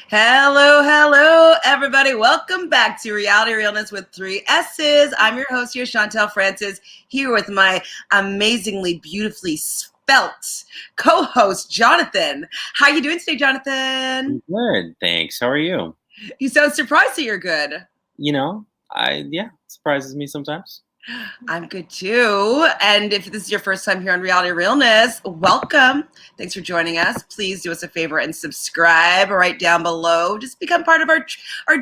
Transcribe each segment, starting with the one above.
Hello, hello, everybody. Welcome back to Reality Realness with 3 S's. I'm your host here, Chantele Francis, here with my amazingly, beautifully spelt co-host, Jonathan. How you doing today, Jonathan? Good, thanks. How are you? You sound surprised that you're good. It surprises me sometimes. I'm good too. And if this is your first time here on Reality Realness, welcome. Thanks for joining us. Please do us a favor and subscribe right down below. Just become part of our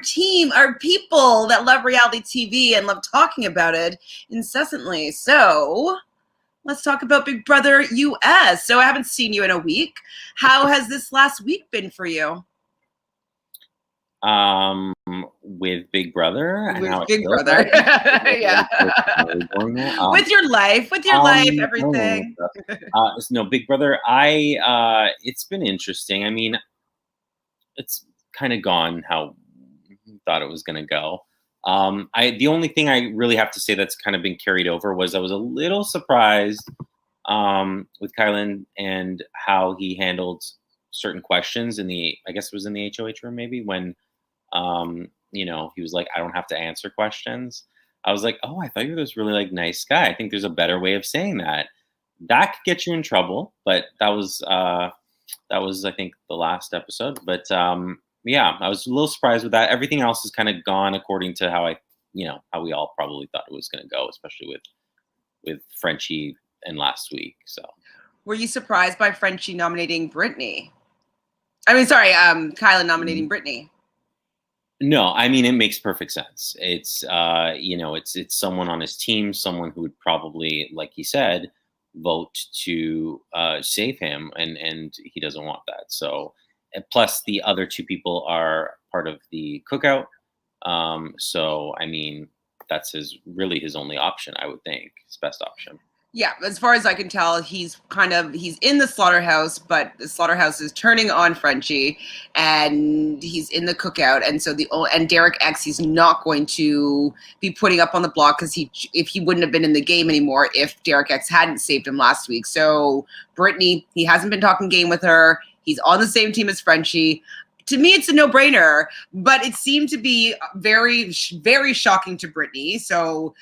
team, our people that love reality TV and love talking about it incessantly. So let's talk about Big Brother US. So I haven't seen you in a week. How has this last week been for you? With Big Brother and how With I Big feel about Brother. it. Yeah. Really going there. With your life, everything. No, Big Brother. It's been interesting. I mean, it's kind of gone how I thought it was going to go. The only thing I really have to say that's kind of been carried over was I was a little surprised with Kylan and how he handled certain questions I guess it was in the HOH room maybe when he was like, I don't have to answer questions. I was like, oh, I thought you were this really like nice guy. I think there's a better way of saying that. That could get you in trouble, but that was I think the last episode. But I was a little surprised with that. Everything else has kind of gone according to how how we all probably thought it was going to go, especially with Frenchie and last week. So were you surprised by Frenchie nominating Brittany? I mean, sorry, Kylan nominating Brittany. No, I mean it makes perfect sense. It's someone on his team, someone who would probably, like he said, vote to save him, and he doesn't want that. So, plus the other two people are part of the cookout. So I mean that's his only option. I would think his best option. Yeah, as far as I can tell, he's in the slaughterhouse, but the slaughterhouse is turning on Frenchie, and he's in the cookout, and so Derek X, he's not going to be putting up on the block because if he wouldn't have been in the game anymore if Derek X hadn't saved him last week. So Brittany, he hasn't been talking game with her. He's on the same team as Frenchie. To me, it's a no-brainer, but it seemed to be very, very shocking to Brittany. So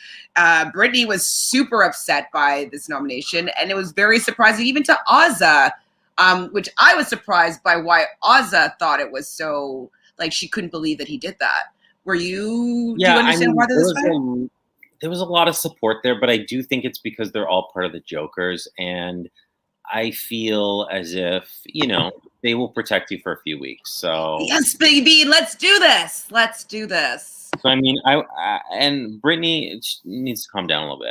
Brittany was super upset by this nomination, and it was very surprising even to Azah, which I was surprised by why Azah thought it was so, like, she couldn't believe that he did that. Do you understand why there was there was a lot of support there, but I do think it's because they're all part of the Jokers, and I feel as if, they will protect you for a few weeks. So yes, baby, let's do this. So I mean, and Brittany needs to calm down a little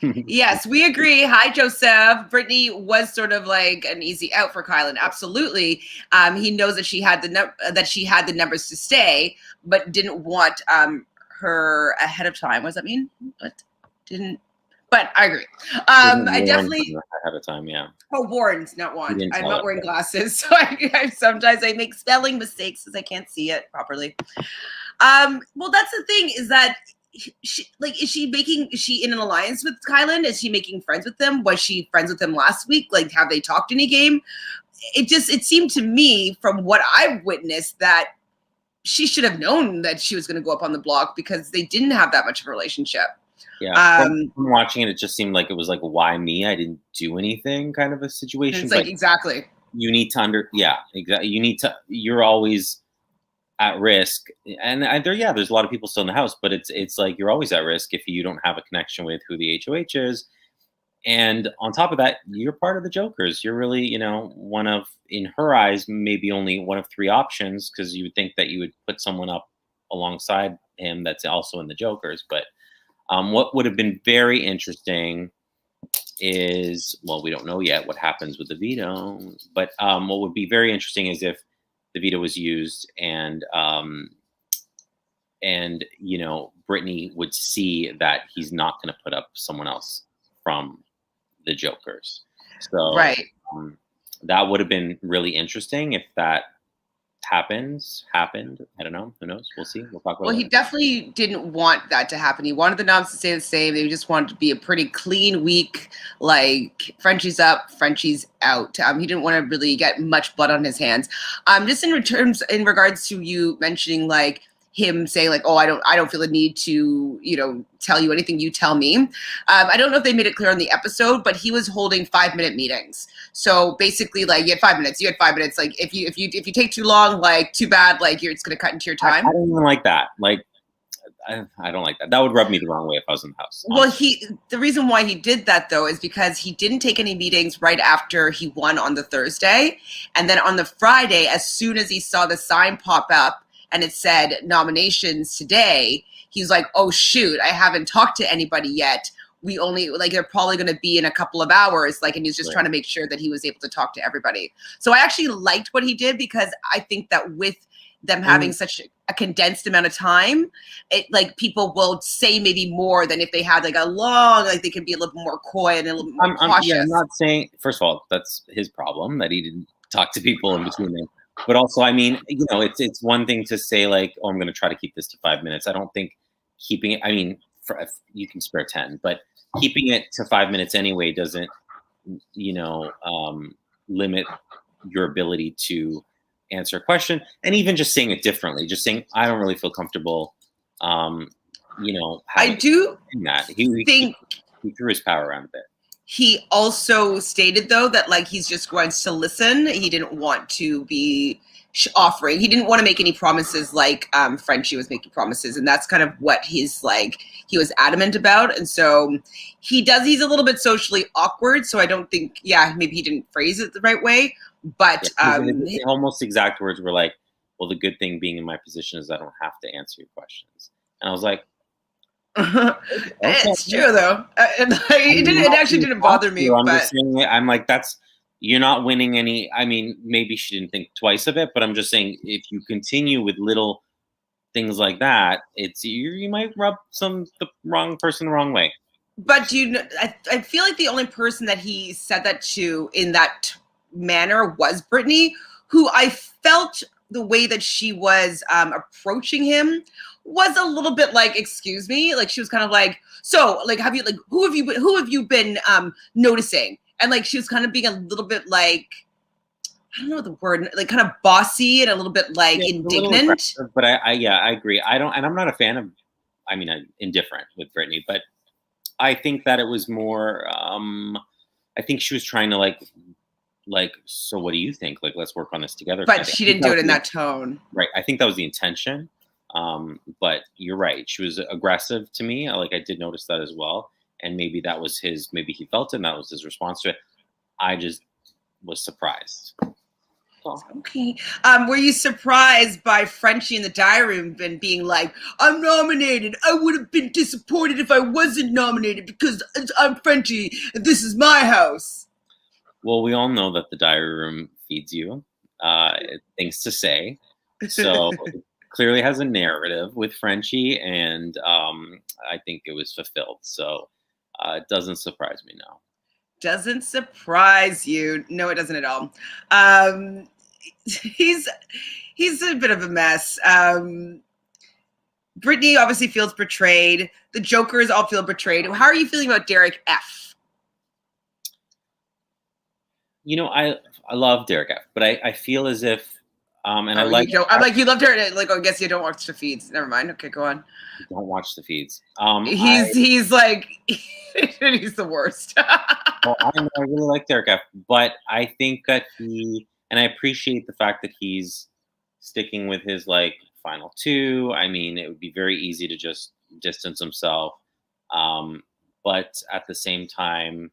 bit. Yes, we agree. Hi, Joseph. Brittany was sort of like an easy out for Kylan. Absolutely. He knows that she had the numbers to stay, but didn't want her ahead of time. What does that mean? What didn't? But I agree. I definitely ahead of time. Yeah. Oh, warned, not want. I'm not wearing glasses, so I sometimes I make spelling mistakes because I can't see it properly. Well, that's the thing is that is she in an alliance with Kylan? Is she making friends with them? Was she friends with them last week? Like, have they talked any game? It seemed to me from what I've witnessed that she should have known that she was going to go up on the block because they didn't have that much of a relationship. Yeah, from watching it, it just seemed like it was like, why me? I didn't do anything kind of a situation. It's like, exactly. You need to exactly. You're always at risk. And there's a lot of people still in the house, but it's like you're always at risk if you don't have a connection with who the HOH is. And on top of that, you're part of the Jokers. You're really, one of, in her eyes, maybe only one of 3 options, because you would think that you would put someone up alongside him that's also in the Jokers. But what would have been very interesting is, well, we don't know yet what happens with the veto, but what would be very interesting is if the veto was used and Brittany would see that he's not going to put up someone else from the Jokers. So right. That would have been really interesting if that happened. I don't know. Who knows? We'll see. We'll talk about Well, it he later. definitely didn't want that to happen. He wanted the noms to stay the same. They just wanted to be a pretty clean week, like Frenchie's up, Frenchie's out. He didn't want to really get much blood on his hands. Just in regards to you mentioning like him saying like, oh, I don't feel the need to, tell you anything. You tell me. I don't know if they made it clear on the episode, but he was holding 5-minute meetings. So basically, like you had 5 minutes. You had 5 minutes. Like if you take too long, like too bad. Like it's going to cut into your time. I don't even like that. Like, I don't like that. That would rub me the wrong way if I was in the house. Honestly. Well, the reason why he did that though is because he didn't take any meetings right after he won on the Thursday, and then on the Friday, as soon as he saw the sign pop up and it said nominations today, he's like, "Oh shoot, I haven't talked to anybody yet. We only like they're probably going to be in a couple of hours." Like, and he's just Right. trying to make sure that he was able to talk to everybody. So I actually liked what he did because I think that with them having such a condensed amount of time, it like people will say maybe more than if they had like a long, like they can be a little more coy and a little more cautious. I'm not saying. First of all, that's his problem that he didn't talk to people in between them. But also, I mean, it's one thing to say like, "Oh, I'm going to try to keep this to 5 minutes." I don't think keeping it. I mean, you can spare 10, but keeping it to 5 minutes anyway doesn't, limit your ability to answer a question. And even just saying it differently, just saying, "I don't really feel comfortable." I do that think he threw his power around a bit. he also stated though that like he's just going to listen. He didn't want to be offering. He didn't want to make any promises like Frenchie was making promises, and that's kind of what he's like. He was adamant about, and so he's a little bit socially awkward. So I don't think, maybe he didn't phrase it the right way, but His almost exact words were like, "Well, the good thing being in my position is I don't have to answer your questions." And I was like, it's true though. It actually didn't bother me. I'm But just saying, I'm like, you're not winning any. I mean, maybe she didn't think twice of it, but I'm just saying, if you continue with little things like that, you might rub the wrong person the wrong way. But I feel like the only person that he said that to in that manner was Brittany, who I felt the way that she was approaching him was a little bit like, excuse me, like she was kind of like, so like, who have you been noticing? And like, she was kind of being a little bit like, I don't know the word, like kind of bossy and a little bit like indignant. But I agree. And I'm not a fan of, I'm indifferent with Brittany, but I think that it was more, I think she was trying to like, so what do you think? Like, let's work on this together. But she didn't do it in that tone. Right. I think that was the intention. But you're right. She was aggressive to me. Like, I did notice that as well. And maybe that was maybe he felt it and that was his response to it. I just was surprised. Okay. Were you surprised by Frenchie in the diary room and being like, "I'm nominated. I would have been disappointed if I wasn't nominated because I'm Frenchie and this is my house"? Well, we all know that the diary room feeds you things to say. So it clearly has a narrative with Frenchie, and I think it was fulfilled. So it doesn't surprise me now. Doesn't surprise you. No, it doesn't at all. He's a bit of a mess. Brittany obviously feels betrayed. The Jokers all feel betrayed. How are you feeling about Derek F? I love Derek F, but I feel as if and I'm like, you love Derek. Like, I guess you don't watch the feeds. Never mind. Okay, go on. Don't watch the feeds. He's like he's the worst. Well, I really like Derek F, but I think that and I appreciate the fact that he's sticking with his final two. I mean, it would be very easy to just distance himself, but at the same time,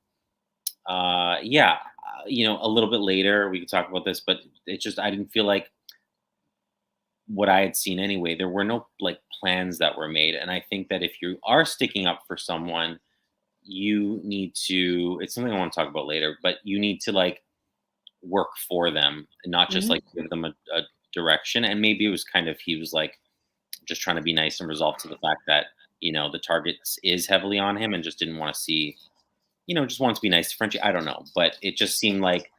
a little bit later we could talk about this, but it just I didn't feel like what I had seen anyway. There were no plans that were made, and I think that if you are sticking up for someone, you need to. It's something I want to talk about later, but you need to work for them and not just give them a direction. And maybe it was he was just trying to be nice and resolve to the fact that the target is heavily on him and just didn't want to see, just wants to be nice to Frenchie. I don't know, but it just seemed like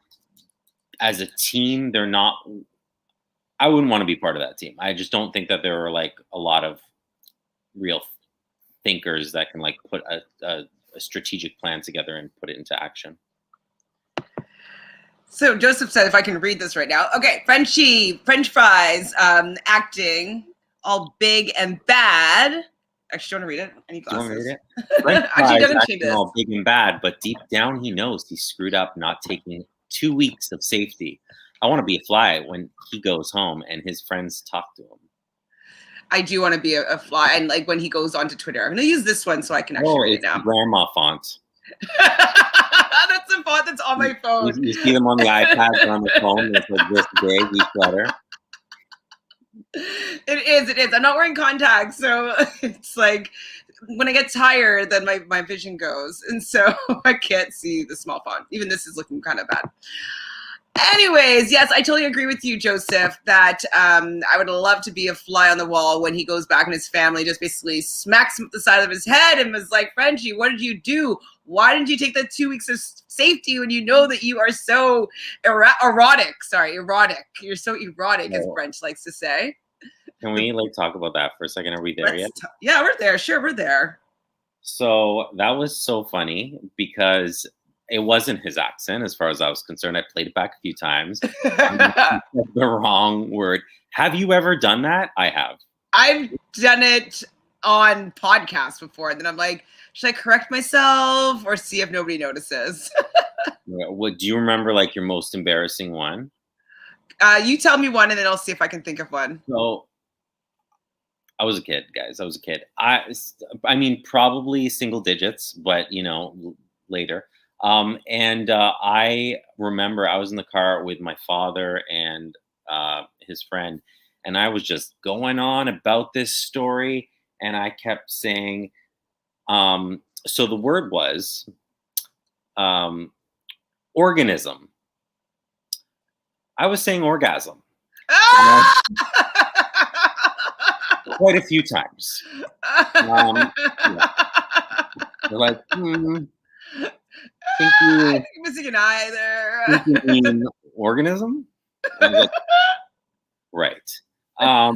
as a team they're not I wouldn't want to be part of that team. I just don't think that there are like a lot of real thinkers that can like put a strategic plan together and put it into action. So Joseph said, if I can read this right now. Okay, Frenchie, French fries, acting all big and bad. Actually, do you want to read it? I need Do you want me to glasses. read it? French Actually, fries doesn't change acting this. all big and bad, but deep down he knows he screwed up not taking 2 weeks of safety. I want to be a fly when he goes home and his friends talk to him. I do want to be a fly, and like when he goes onto Twitter, I'm going to use this one so I can actually read it It's now. the grandma font. That's the font that's on my phone. You see them on the iPad or on the phone. It's like this big, each letter. It is. I'm not wearing contacts, so it's like when I get tired, then my vision goes, and so I can't see the small font. Even this is looking kind of bad. Anyways, yes, I totally agree with you, Joseph, that I would love to be a fly on the wall when he goes back and his family just basically smacks him at the side of his head and was like, Frenchie, what did you do? Why didn't you take the 2 weeks of safety when you know that you are so erotic? Sorry, erotic. You're so erotic, as French likes to say. Can we like talk about that for a second? Are we there yet? Yeah, we're there. Sure, we're there. So that was so funny because it wasn't his accent as far as I was concerned. I played it back a few times. The wrong word. Have you ever done that? I have. I've done it on podcasts before. And then I'm like, should I correct myself or see if nobody notices? What do you remember like your most embarrassing one? You tell me one and then I'll see if I can think of one. So I was a kid, guys. I was a kid. I mean, probably single digits, but you know, later. I remember I was in the car with my father and his friend, and I was just going on about this story, and I kept saying, so the word was organism. I was saying orgasm. Quite a few times. Yeah. They're like, think you missing an eye there. Think you mean organism? Like, right. So,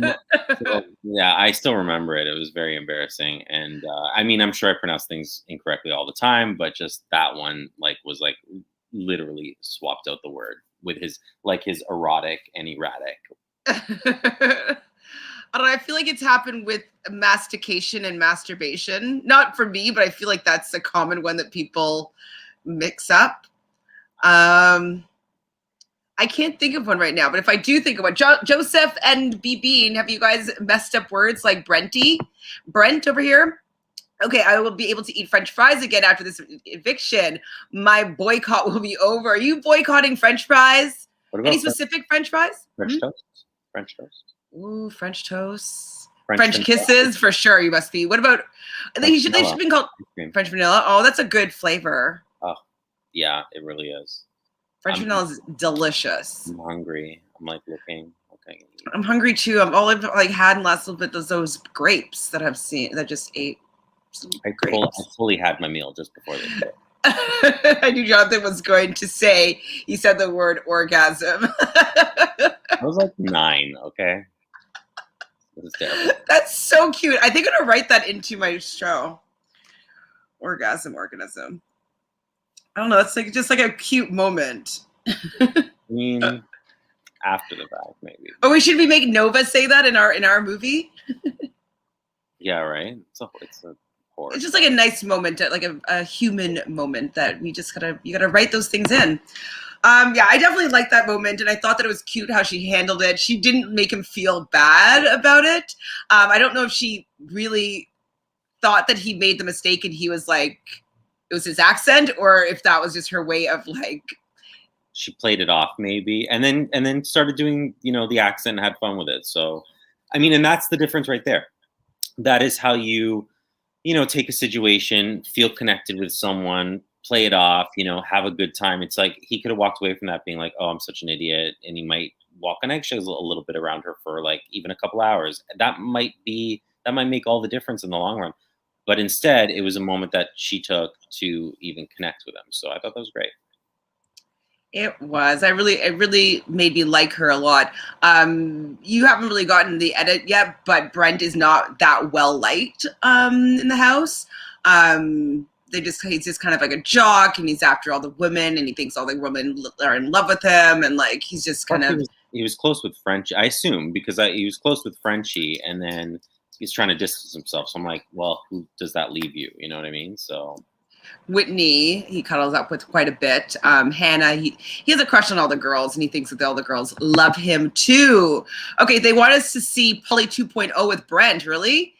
yeah, I still remember it. It was very embarrassing, and I mean, I'm sure I pronounce things incorrectly all the time, but just that one, like, was like literally swapped out the word with his erotic and erratic. I don't know, I feel like it's happened with mastication and masturbation. Not for me, but I feel like that's a common one that people mix up. I can't think of one right now, but if I do think of one, Joseph and B Bean, have you guys messed up words like Brenty? Brent over here? Okay, I will be able to eat French fries again after this eviction. My boycott will be over. Are you boycotting French fries? Any specific French fries? French toast? French toast. Ooh, French toast. French kisses, for sure you must be. What about, they should be called French vanilla. Oh, that's a good flavor. Oh, yeah, it really is. French vanilla is delicious. I'm hungry. I'm like looking. Okay. I'm hungry too. All I've like had in the last little bit is those grapes that I've seen that just ate. I fully had my meal just before this. I knew Jonathan was going to say, he said the word orgasm. I was like 9, okay? This is terrible. That's so cute. I think I'm going to write that into my show. Orgasm, organism. I don't know. It's like just like a cute moment. I mean, after the fact, maybe. Oh, should we make Nova say that in our movie? Yeah, right. It's just like a nice moment, like a human moment that you gotta write those things in. Yeah, I definitely liked that moment, and I thought that it was cute how she handled it. She didn't make him feel bad about it. I don't know if she really thought that he made the mistake and he was like, it was his accent, or if that was just her way of like. She played it off maybe, and then started doing, the accent and had fun with it. So, I mean, and that's the difference right there. That is how you take a situation, feel connected with someone, play it off, have a good time. It's like he could have walked away from that being like, oh, I'm such an idiot. And he might walk on eggshells a little bit around her for like even a couple hours. That might make all the difference in the long run. But instead, it was a moment that she took to even connect with him. So I thought that was great. It was. It really made me like her a lot. You haven't really gotten the edit yet, but Brent is not that well liked in the house. He's just kind of like a jock, and he's after all the women, and he thinks all the women are in love with him, and like he's just kind Plus, of. he was close with French, I assume, because he was close with Frenchie, and then he's trying to distance himself. So I'm like, well, who does that leave you? You know what I mean? So Whitney, he cuddles up with quite a bit. Hannah, he has a crush on all the girls, and he thinks that all the girls love him too. Okay, they want us to see Polly 2.0 with Brent, really?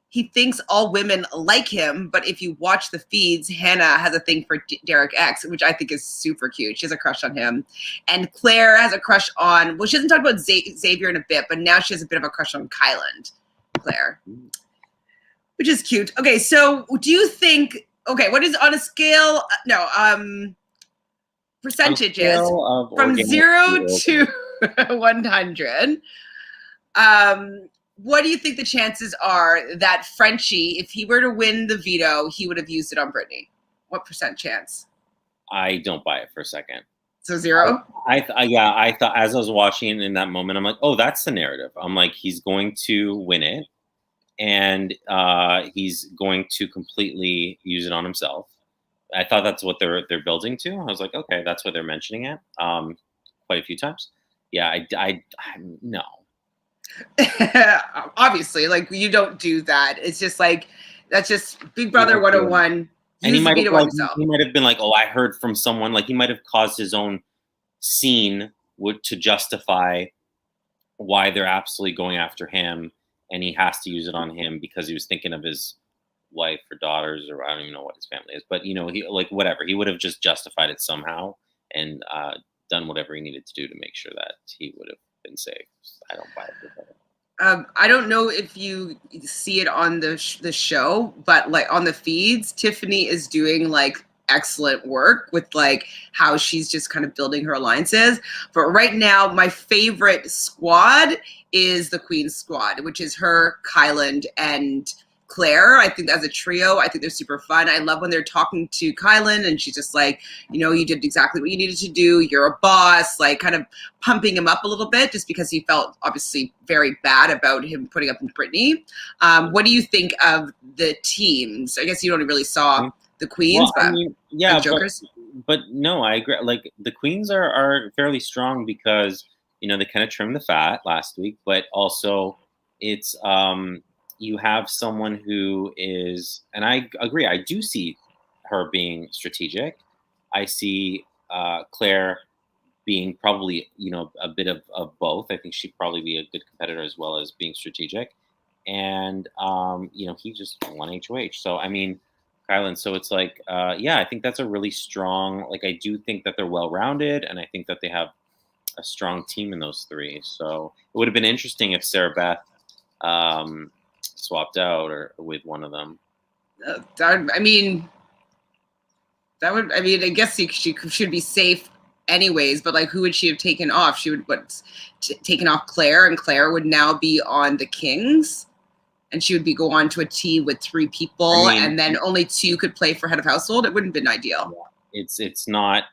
He thinks all women like him, but if you watch the feeds, Hannah has a thing for Derek X, which I think is super cute. She has a crush on him. And Claire has a crush on, well, she hasn't talked about Xavier in a bit, but now she has a bit of a crush on Kyland, Claire, which is cute. Okay, so do you think, okay, what is on a scale, percentages from 0 to 100, what do you think the chances are that Frenchie, if he were to win the veto, he would have used it on Brittany? What percent chance? I don't buy it for a second. So 0? I thought as I was watching in that moment, I'm like, oh, that's the narrative. I'm like, he's going to win it, and he's going to completely use it on himself. I thought that's what they're building to. I was like, okay, that's what they're mentioning it quite a few times. Yeah, I no. Obviously, like you don't do that. It's just like that's just Big Brother 101. And he might have been like, oh, I heard from someone. Like he might have caused his own scene to justify why they're absolutely going after him, and he has to use it on him because he was thinking of his wife or daughters, or I don't even know what his family is. But he like whatever. He would have just justified it somehow and done whatever he needed to do to make sure that he would have been safe. I don't buy it. I don't know if you see it on the show, but like on the feeds, Tiffany is doing like excellent work with like how she's just kind of building her alliances. But right now, my favorite squad is the Queen squad, which is her, Kyland, and Claire. I think as a trio, I think they're super fun. I love when they're talking to Kyland and she's just like, you did exactly what you needed to do. You're a boss, like kind of pumping him up a little bit just because he felt obviously very bad about him putting up with Brittany. What do you think of the teams? I guess you only really saw the Queens, but Jokers. But no, I agree. Like the Queens are fairly strong because, they kind of trimmed the fat last week, but also it's, you have someone who is, and I agree, I do see her being strategic. I see Claire being probably, a bit of both. I think she'd probably be a good competitor as well as being strategic. And, he just won HOH. So, I mean, Kylan, so it's like, I think that's a really strong, like, I do think that they're well-rounded, and I think that they have a strong team in those three. So it would have been interesting if Sarah Beth, swapped out or with one of them. I guess she should be safe anyways, but like who would she have taken off? She would taken off Claire, and Claire would now be on the Kings, and she would go on to a team with 3 people, and then only 2 could play for head of household. It wouldn't have been ideal. It's not,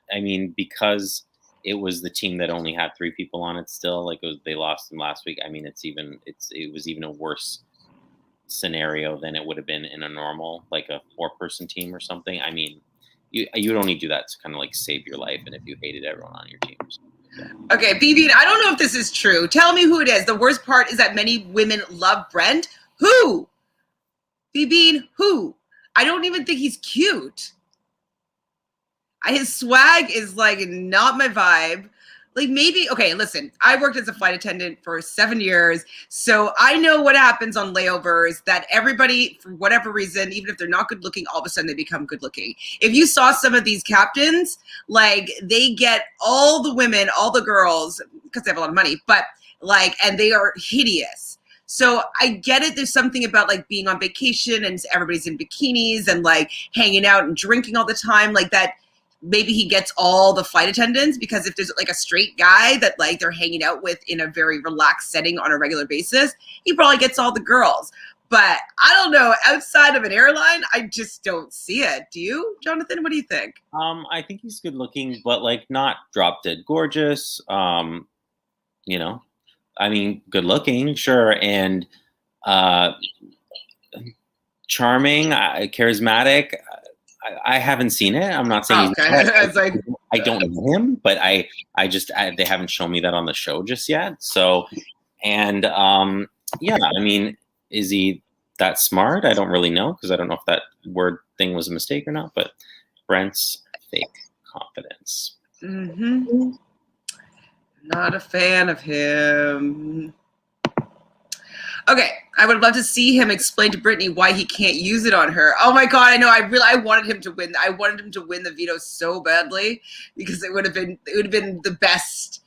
because it was the team that only had 3 people on it still, like they lost them last week. It was even a worse scenario than it would have been in a normal, like a 4-person team or something. You would only do that to kind of like save your life, and if you hated everyone on your teams. Okay, BB, I don't know if this is true. Tell me who it is. The worst part is that many women love Brent. Who? BB, who? I don't even think he's cute. His swag is like not my vibe. Like maybe, okay, listen, I worked as a flight attendant for 7 years, so I know what happens on layovers, that everybody, for whatever reason, even if they're not good looking, all of a sudden they become good looking. If you saw some of these captains, like they get all the women, all the girls, because they have a lot of money, but like, and they are hideous. So I get it. There's something about like being on vacation and everybody's in bikinis and like hanging out and drinking all the time, like that. Maybe he gets all the flight attendants, because if there's like a straight guy that like they're hanging out with in a very relaxed setting on a regular basis, he probably gets all the girls. But I don't know. Outside of an airline, I just don't see it. Do you, Jonathan? What do you think? I think he's good looking, but like not drop dead gorgeous. You know, I mean, good looking, sure, and uh, charming, charismatic. I haven't seen it. I'm not saying Oh, okay. It's like, I don't know him, but they haven't shown me that on the show just yet. So, and yeah, I mean, is he that smart? I don't really know because I don't know if that word thing was a mistake or not. But Brent's fake confidence. mm-hmm. Not a fan of him. Okay, I would love to see him explain to Brittany why he can't use it on her. Oh my god, I know. I wanted him to win. I wanted him to win the veto so badly because it would have been the best,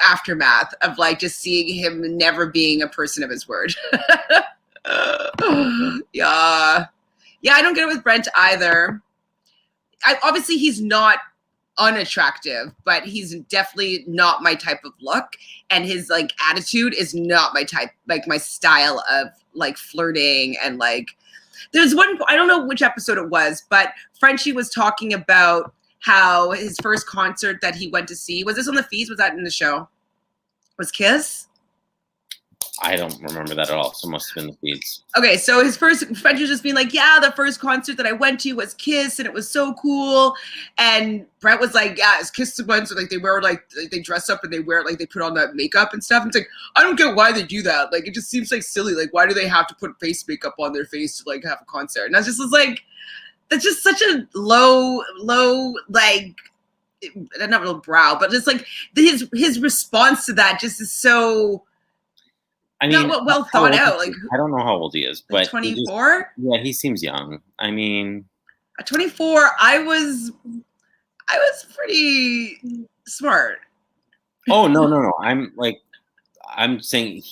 aftermath of like just seeing him never being a person of his word. Yeah. Yeah, I don't get it with Brent either. Obviously he's not unattractive, but he's definitely not my type of look, and his like attitude is not my type, like my style of like flirting. And like there's one, I don't know which episode it was, but Frenchie was talking about how his first concert that he went to see, was this on the feeds, was that in the show, was Kiss? I don't remember that at all. So it must have been the feeds. Okay, so his first French was just being like, yeah, the first concert that I went to was Kiss, and it was so cool. And Brett was like, yeah, it's Kiss ones, so like they wear like they dress up and they wear like they put on that makeup and stuff. And it's like, I don't get why they do that. Like it just seems like silly. Like why do they have to put face makeup on their face to like have a concert? And I just was like, that's just such a low like, not a brow, but just like his response to that just is so. I mean, not well thought out. Like I don't know how old he is, but 24. Yeah, he seems young. I mean, at 24, I was pretty smart. Oh no! I'm saying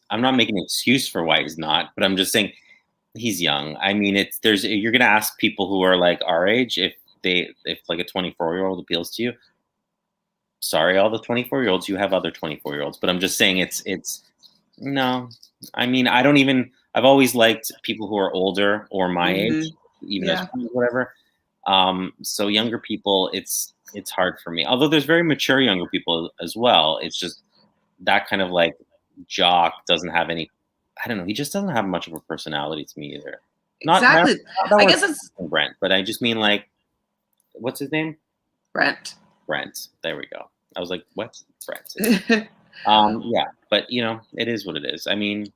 I'm not making an excuse for why he's not, but I'm just saying he's young. I mean, you're gonna ask people who are like our age if like a 24-year-old appeals to you. Sorry, all the 24-year-olds, you have other 24-year-olds, but I'm just saying it's. No, I mean, I've always liked people who are older or my age, even as whatever. So younger people, it's hard for me. Although there's very mature younger people as well. It's just that kind of like jock doesn't have any. I don't know. He just doesn't have much of a personality to me either. Exactly. I guess it's Brent, but I just mean like, what's his name? Brent. There we go. I was like, what? Brent. Yeah, but it is what it is. I mean,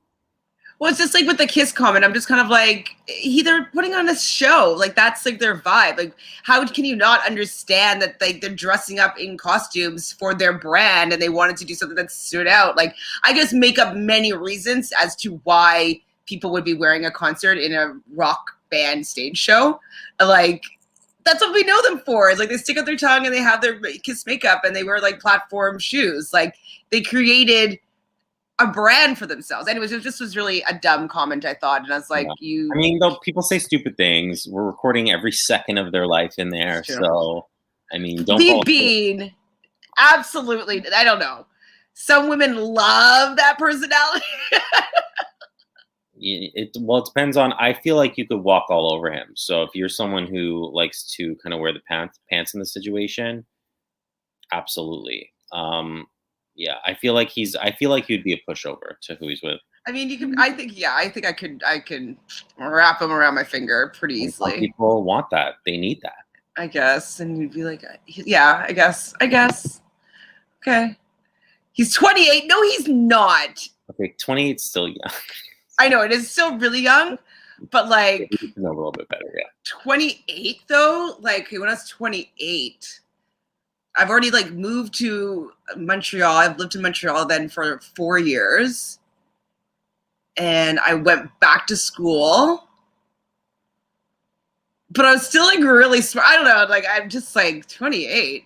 well, it's just like with the Kiss comment, I'm just kind of like, they're putting on a show, like that's like their vibe. Like, how can you not understand that like they're dressing up in costumes for their brand and they wanted to do something that stood out? Like, I just make up many reasons as to why people would be wearing a concert in a rock band stage show. Like, that's what we know them for. Is like they stick out their tongue and they have their Kiss makeup and they wear like platform shoes. Like they created a brand for themselves. Anyways, this was really a dumb comment, I thought. And I was like, I mean, though people say stupid things. We're recording every second of their life in there. So, I mean, don't Bean. Absolutely. I don't know. Some women love that personality. It depends on. I feel like you could walk all over him. So if you're someone who likes to kind of wear the pants in the situation, absolutely. Yeah, I feel like he'd be a pushover to who he's with. I mean, you can. I think I can wrap him around my finger pretty easily. Some people want that. They need that. I guess, and you'd be like, yeah, I guess. Okay, he's 28. No, he's not. Okay, 28 is still young. I know it is still really young, but like a little bit better, yeah. 28 though, like when I was 28, I've already like moved to Montreal. I've lived in Montreal then for 4 years, and I went back to school, but I was still like really smart. I don't know, like I'm just like 28.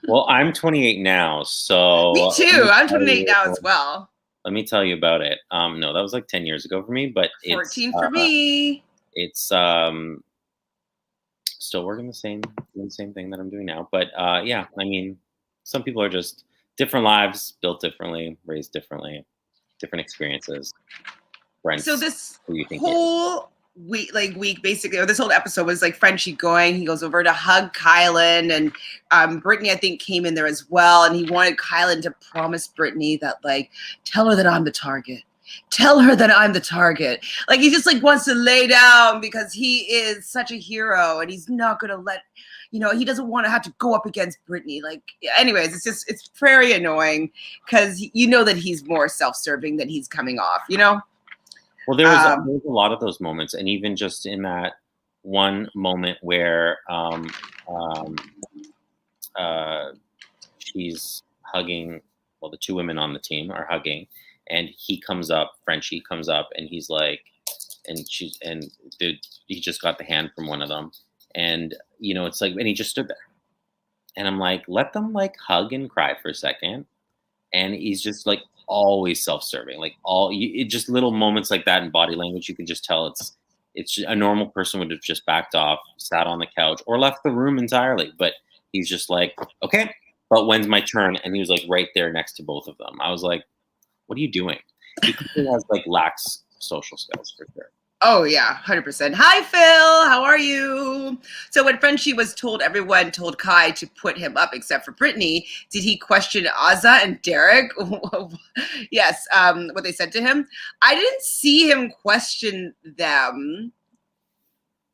Well, I'm 28 now, so me too. I'm 28 now as well. Let me tell you about it. No, that was like 10 years ago for me, but 14 for me. It's still working doing the same thing that I'm doing now. But yeah, I mean, some people are just different lives, built differently, raised differently, different experiences. Brent, So this who you think he is? whole week basically, or this whole episode was like Frenchie going. He goes over to hug Kylan, and Brittany I think came in there as well, and he wanted Kylan to promise Brittany that like tell her that I'm the target. Tell her that I'm the target. Like he just like wants to lay down because he is such a hero, and he's not gonna let. He doesn't want to have to go up against Brittany. Like, anyways, it's very annoying because that he's more self-serving than he's coming off. Well, there was a lot of those moments, and even just in that one moment where she's hugging, well, the two women on the team are hugging, and Frenchie comes up, and he's like, he just got the hand from one of them, and it's like, and he just stood there, and I'm like, let them like hug and cry for a second, and he's just like always self-serving, like just little moments like that in body language, you can just tell it's a normal person would have just backed off, sat on the couch, or left the room entirely, but he's just like, okay, but when's my turn? And he was like right there next to both of them. I was like, what are you doing? He clearly has like lacks social skills for sure. Oh yeah, 100%. Hi Phil, how are you? So when Frenchie was told, everyone told Kai to put him up except for Brittany. Did he question Azah and Derek? Yes, what they said to him. I didn't see him question them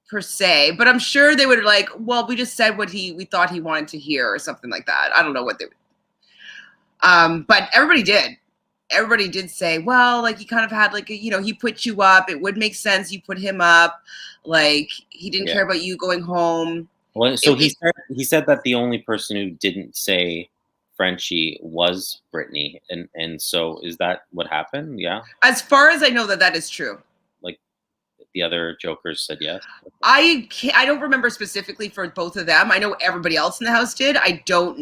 per se, but I'm sure they would like, well, we just said what we thought he wanted to hear or something like that. I don't know what they would. But everybody did. Everybody did say, well, like he kind of had like, he put you up. It would make sense. You put him up. Like he didn't care about you going home. Well, so he said that the only person who didn't say Frenchie was Brittany. And so is that what happened? Yeah. As far as I know that is true. Like the other jokers said yes. I don't remember specifically for both of them. I know everybody else in the house did. I don't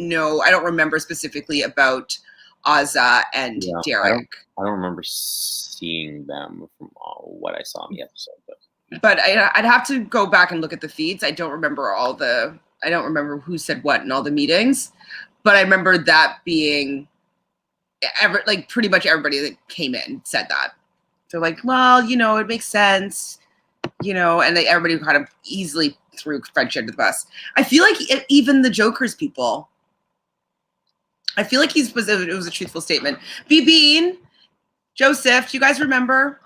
remember specifically about Azah and Derek. I don't remember seeing them from what I saw in the episode, but I'd have to go back and look at the feeds. I don't remember I don't remember who said what in all the meetings, but I remember that being like pretty much everybody that came in said that. They're like, well, it makes sense, and everybody kind of easily threw Frenchie under the bus. I feel like even the Jokers people. I feel like it was a truthful statement. B-Bean, Joseph, do you guys remember?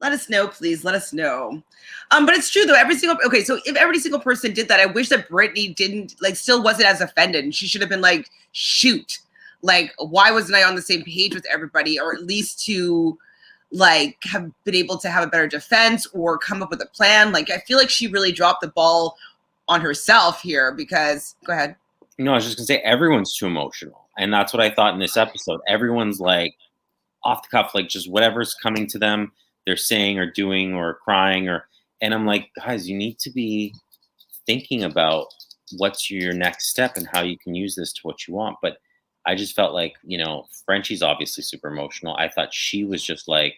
Let us know, please. Let us know. But it's true though. So if every single person did that, I wish that Brittany still wasn't as offended, and she should have been like, shoot, like why wasn't I on the same page with everybody, or at least to like have been able to have a better defense or come up with a plan. Like I feel like she really dropped the ball on herself here because go ahead. No, I was just gonna say everyone's too emotional, and that's what I thought in this episode. Everyone's like off the cuff, like just whatever's coming to them, they're saying or doing or crying, and I'm like, guys, you need to be thinking about what's your next step and how you can use this to what you want. But I just felt like, Frenchie's obviously super emotional. I thought she was just like,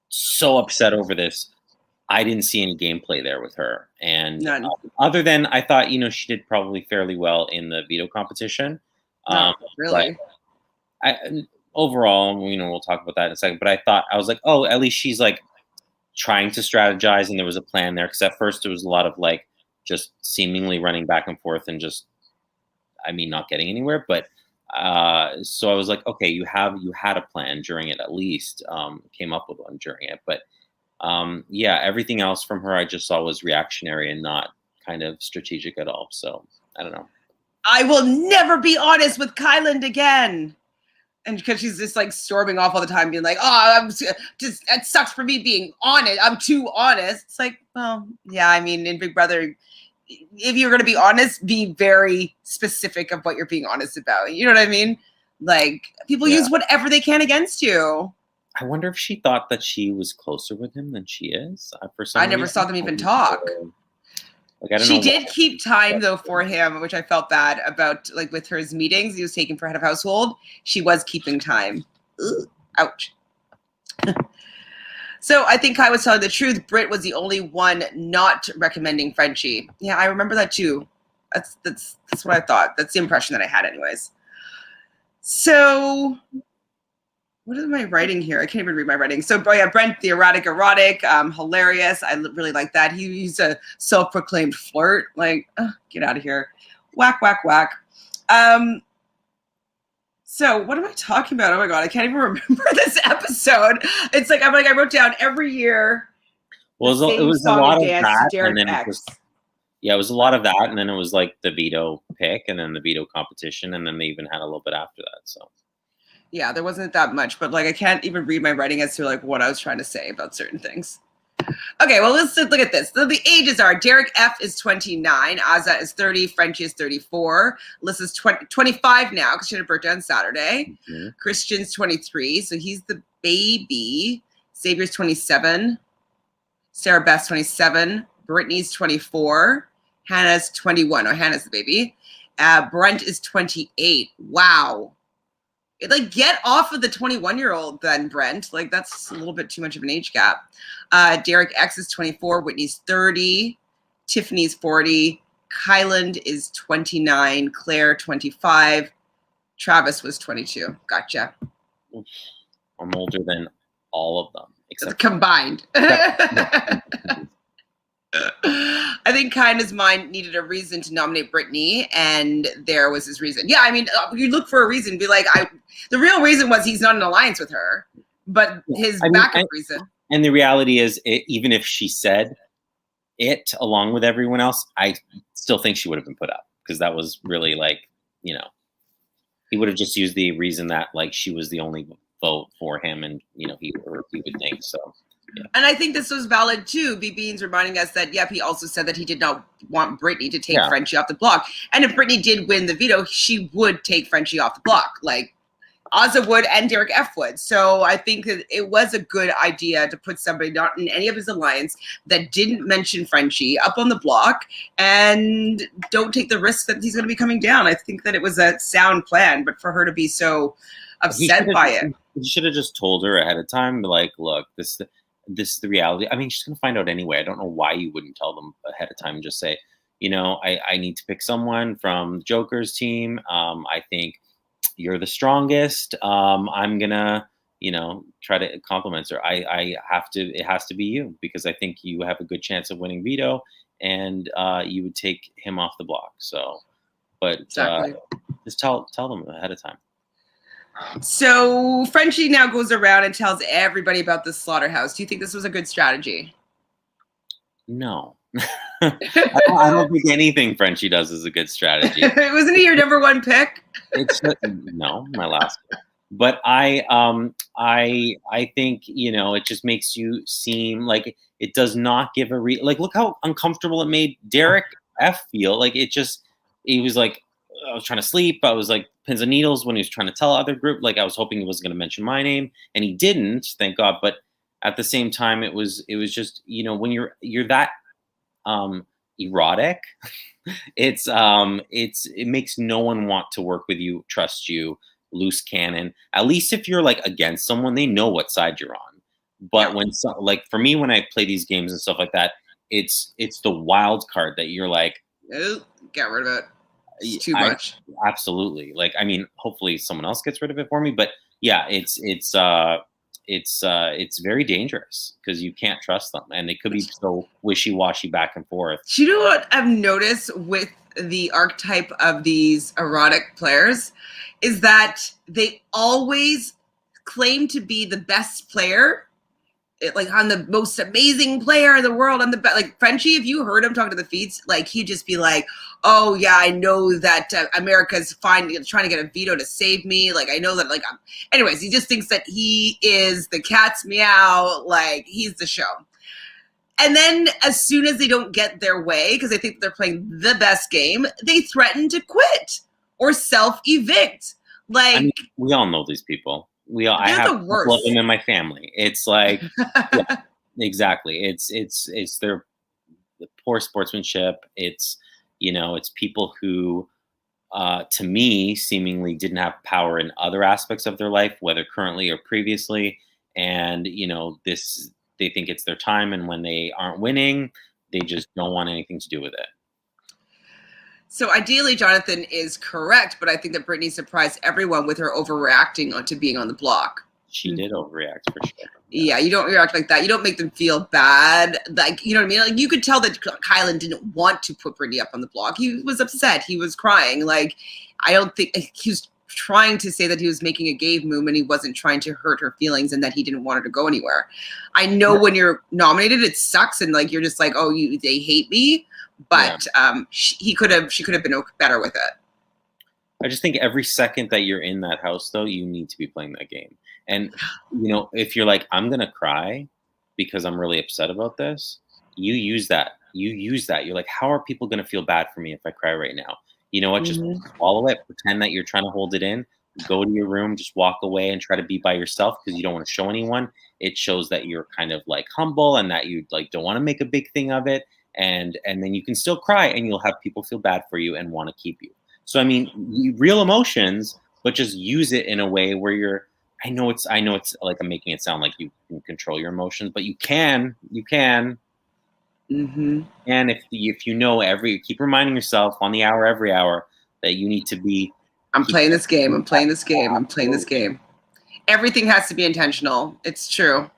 so upset over this. I didn't see any gameplay there with her. And none. Other than I thought, she did probably fairly well in the veto competition. Really? Overall, we'll talk about that in a second. But I was like, oh, at least she's like trying to strategize, and there was a plan there. Because at first, it was a lot of like just seemingly running back and forth and just, not getting anywhere. But so I was like, okay, you had a plan during it at least. Came up with one during it, but. Everything else from her I just saw was reactionary and not kind of strategic at all. So I don't know. I will never be honest with Kylan again. And because she's just like storming off all the time, being like, oh, it sucks for me being honest. I'm too honest. It's like, well, yeah, in Big Brother, if you're going to be honest, be very specific of what you're being honest about. You know what I mean? Like people use whatever they can against you. I wonder if she thought that she was closer with him than she is. I never saw them even talk. She did keep time though for him, which I felt bad about. Like with his meetings, he was taken for head of household. She was keeping time. Ooh, ouch. So I think Kai was telling the truth. Britt was the only one not recommending Frenchie. Yeah, I remember that too. That's what I thought. That's the impression that I had, anyways. So. What am I writing here? I can't even read my writing. So, yeah, Brent, the erotic, hilarious. I really like that. He's a self-proclaimed flirt. Like, get out of here. Whack, whack, whack. So what am I talking about? Oh my God, I can't even remember this episode. It's like, I wrote down every year. Well, it was a lot of that, and then X. Yeah, it was a lot of that, and then it was like the veto pick, and then the veto competition, and then they even had a little bit after that. So yeah, there wasn't that much, but like I can't even read my writing as to like what I was trying to say about certain things. Okay, well, let's look at this. So the ages are Derek F is 29, Azza is 30, Frenchie is 34, Alyssa's 25 now because she had a birthday on Saturday. Mm-hmm. Christian's 23, so he's the baby. Xavier's 27, Sarah Beth's 27, Brittany's 24, Hannah's 21. Oh, Hannah's the baby. Brent is 28. Wow. Like, get off of the 21-year-old then, Brent. Like, that's a little bit too much of an age gap. Derek X is 24. Whitney's 30. Tiffany's 40. Kyland is 29. Claire, 25. Travis was 22. Gotcha. I'm older than all of them. Except combined. I think Kindness Mind needed a reason to nominate Brittany, and there was his reason. Yeah, I mean, you look for a reason. Be like, the real reason was he's not in alliance with her, but his backup reason. And the reality is, even if she said it along with everyone else, I still think she would have been put up because that was really like, he would have just used the reason that like she was the only vote for him, and he would think so. Yeah. And I think this was valid too. B. Beans reminding us that, yep, he also said that he did not want Brittany to take Frenchie off the block. And if Brittany did win the veto, she would take Frenchie off the block. Like Ozza would and Derek F would. So I think that it was a good idea to put somebody not in any of his alliance that didn't mention Frenchie up on the block and don't take the risk that he's going to be coming down. I think that it was a sound plan, but for her to be so upset by it. You should have just told her ahead of time, like, look, this is the reality. I mean, she's going to find out anyway. I don't know why you wouldn't tell them ahead of time and just say, I need to pick someone from Joker's team. I think you're the strongest. I'm going to, try to compliment her. It has to be you because I think you have a good chance of winning veto and you would take him off the block. So, but exactly. Just tell them ahead of time. So Frenchie now goes around and tells everybody about the slaughterhouse. Do you think this was a good strategy? No. I don't think anything Frenchie does is a good strategy. Wasn't he your number one pick? No, my last pick. But I think, it just makes you seem like it does not give like, look how uncomfortable it made Derek F feel. Like he was like, I was trying to sleep. I was like pins and needles when he was trying to tell other group. Like I was hoping he wasn't going to mention my name, and he didn't, thank God. But at the same time, it was just, when you're that erotic, it makes no one want to work with you, trust you, loose cannon. At least if you're like against someone, they know what side you're on. But when like for me, when I play these games and stuff like that, it's the wild card that you're like, get rid of it. It's too much. Absolutely. Like, I mean, hopefully someone else gets rid of it for me. But yeah, it's very dangerous because you can't trust them, and they could be so wishy-washy back and forth. Do you know what I've noticed with the archetype of these erotic players is that they always claim to be the best player. Like I'm the most amazing player in the world. I'm the best. Like Frenchie, if you heard him talk to the feeds, like he'd just be like, "Oh yeah, I know that America's trying to get a veto to save me. Like I know that. Like, anyways, he just thinks that he is the cat's meow. Like he's the show. And then as soon as they don't get their way, because they think they're playing the best game, they threaten to quit or self-evict. Like I mean, we all know these people. I have a couple of them in my family. It's like, yeah, exactly. It's their poor sportsmanship. It's, it's people who, to me, seemingly didn't have power in other aspects of their life, whether currently or previously. And, they think it's their time. And when they aren't winning, they just don't want anything to do with it. So ideally, Jonathan is correct, but I think that Brittany surprised everyone with her overreacting onto being on the block. she did overreact for sure. Yeah, you don't react like that. You don't make them feel bad. Like, you know what I mean? Like, you could tell that Kylan didn't want to put Brittany up on the block. He was upset. He was crying. Like, I don't think he was trying to say that he was making a game move and he wasn't trying to hurt her feelings and that he didn't want her to go anywhere. I know when you're nominated, it sucks and like you're just like, oh, they hate me. But she could have been better with it. I just think every second that you're in that house, though, you need to be playing that game. And, you know, if you're like, I'm going to cry because I'm really upset about this, you use that. You're like, how are people going to feel bad for me if I cry right now? You know what? Just swallow it. Pretend that you're trying to hold it in. Go to your room, just walk away and try to be by yourself because you don't want to show anyone. It shows that you're kind of like humble and that you like don't want to make a big thing of it. And then you can still cry and you'll have people feel bad for you and want to keep you. So, I mean, real emotions, but just use it in a way where you're, I know it's like I'm making it sound like you can control your emotions, but you can. Mm-hmm. And if you know keep reminding yourself on the hour, every hour that you need to be. I'm playing this game. I'm playing this game. I'm playing this game. Everything has to be intentional. It's true.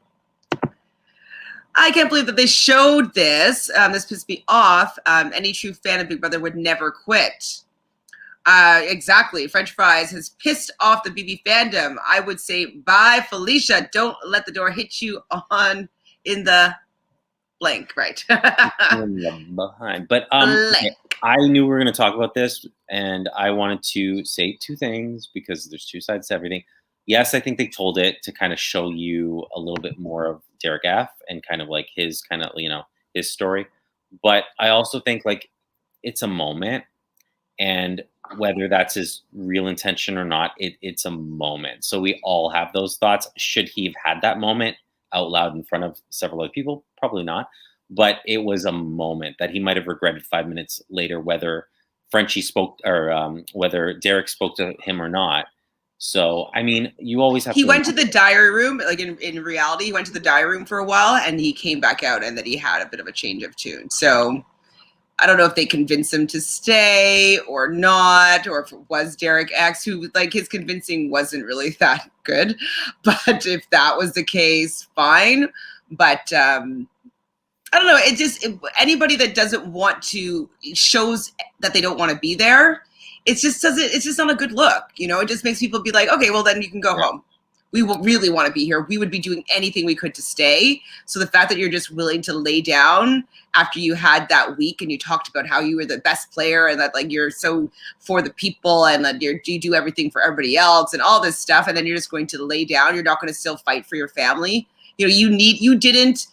I can't believe that they showed this. This pissed me off. Any true fan of Big Brother would never quit. Exactly. French Fries has pissed off the BB fandom. I would say, bye, Felicia. Don't let the door hit you in the blank. Right. Behind. But okay, I knew we were going to talk about this, and I wanted to say two things because there's two sides to everything. Yes, I think they told it to kind of show you a little bit more of Derek F. and kind of like his kind of, his story. But I also think like it's a moment, and whether that's his real intention or not, it's a moment. So we all have those thoughts. Should he have had that moment out loud in front of several other people? Probably not. But it was a moment that he might have regretted 5 minutes later, whether Frenchie spoke or whether Derek spoke to him or not. So, I mean, you always have He went to the diary room, like in reality, he went to the diary room for a while and he came back out and that he had a bit of a change of tune. So I don't know if they convinced him to stay or not, or if it was Derek X, who like his convincing wasn't really that good. But if that was the case, fine. But I don't know. Anybody that doesn't want to shows that they don't want to be there. It's just not a good look. It just makes people be like, okay, well then you can go home. We will really want to be here. We would be doing anything we could to stay. So the fact that you're just willing to lay down after you had that week and you talked about how you were the best player and that like you're so for the people and that you do everything for everybody else and all this stuff, and then you're just going to lay down. You're not going to still fight for your family. You didn't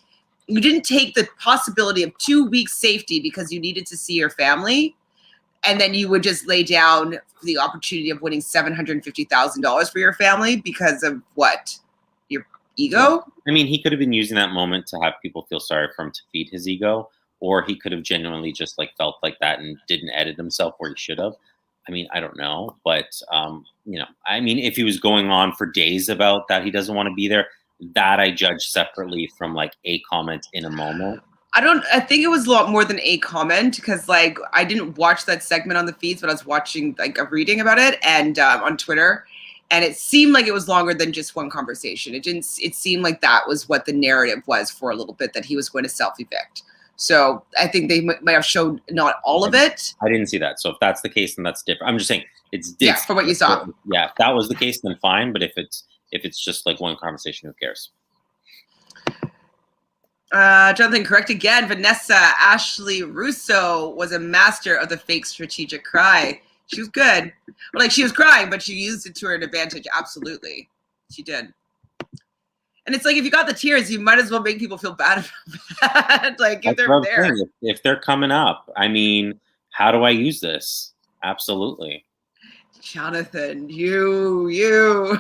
take the possibility of 2 weeks safety because you needed to see your family. And then you would just lay down for the opportunity of winning $750,000 for your family because of what? Your ego? I mean, he could have been using that moment to have people feel sorry for him to feed his ego, or he could have genuinely just like felt like that and didn't edit himself where he should have. I mean, I don't know, but I mean, if he was going on for days about that he doesn't want to be there, that I judge separately from like a comment in a moment. I think it was a lot more than a comment because like I didn't watch that segment on the feeds, but I was watching like a reading about it and on Twitter, and it seemed like it was longer than just one conversation. It seemed like that was what the narrative was for a little bit, that he was going to self-evict. So I think they might have showed not all of it. I didn't see that. So if that's the case, then that's different. I'm just saying from what you saw. Yeah, if that was the case, then fine. But if it's just like one conversation, who cares? Jonathan, correct again. Vanessa Ashley Russo was a master of the fake strategic cry. She was good. Like she was crying, but she used it to her advantage. Absolutely. She did. And it's like, if you got the tears, you might as well make people feel bad about that. Like if they're there. If they're coming up, I mean, how do I use this? Absolutely. Jonathan, you.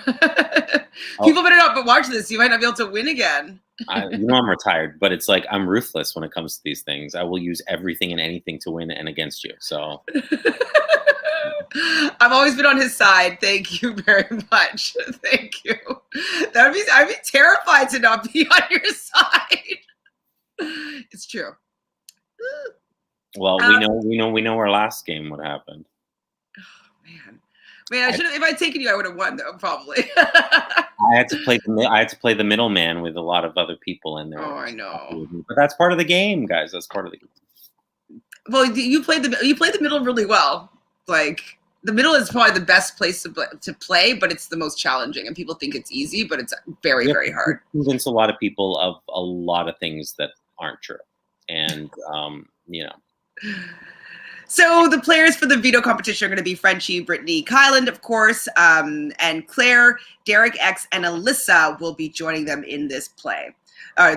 People better not watch this. You might not be able to win again. I'm retired, but it's like I'm ruthless when it comes to these things. I will use everything and anything to win and against you. So I've always been on his side. Thank you very much. Thank you. I'd be terrified to not be on your side. It's true. Well, we know our last game what happened. Oh man. Man, I should have. If I'd taken you, I would have won, though, probably. I had to play the middleman with a lot of other people in there. Oh, I know. But that's part of the game, guys. That's part of the game. Well, you played the middle really well. Like, the middle is probably the best place to play, but it's the most challenging, and people think it's easy, but it's very, very hard. Convince a lot of people of a lot of things that aren't true, and So the players for the veto competition are going to be Frenchie, Brittany, Kyland, of course, and Claire, Derek X, and Alyssa will be joining them in this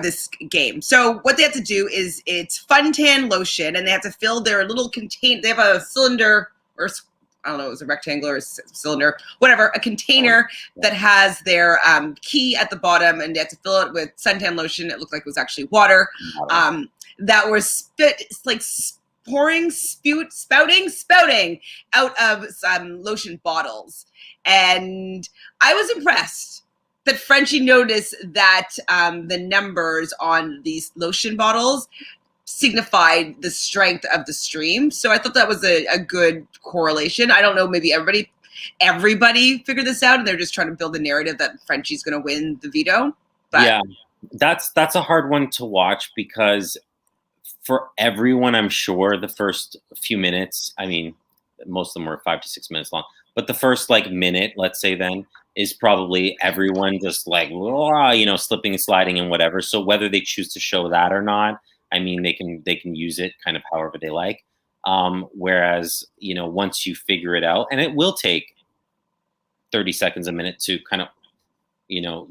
this game. So what they have to do is it's Funtan lotion, and they have to fill their little container. They have a cylinder, or I don't know, it was a rectangular or cylinder, whatever, a container that has their key at the bottom, and they have to fill it with suntan lotion. It looked like it was actually water that was spouting out of some lotion bottles. And I was impressed that Frenchie noticed that the numbers on these lotion bottles signified the strength of the stream. So I thought that was a good correlation. I don't know, maybe everybody figured this out and they're just trying to build the narrative that Frenchie's going to win the veto. But yeah, that's a hard one to watch because for everyone, I'm sure the first few minutes, I mean, most of them were 5 to 6 minutes long, but the first minute, let's say then, is probably everyone just slipping and sliding and whatever. So whether they choose to show that or not, I mean, they can use it kind of however they like. Whereas, once you figure it out, and it will take 30 seconds, a minute to kind of,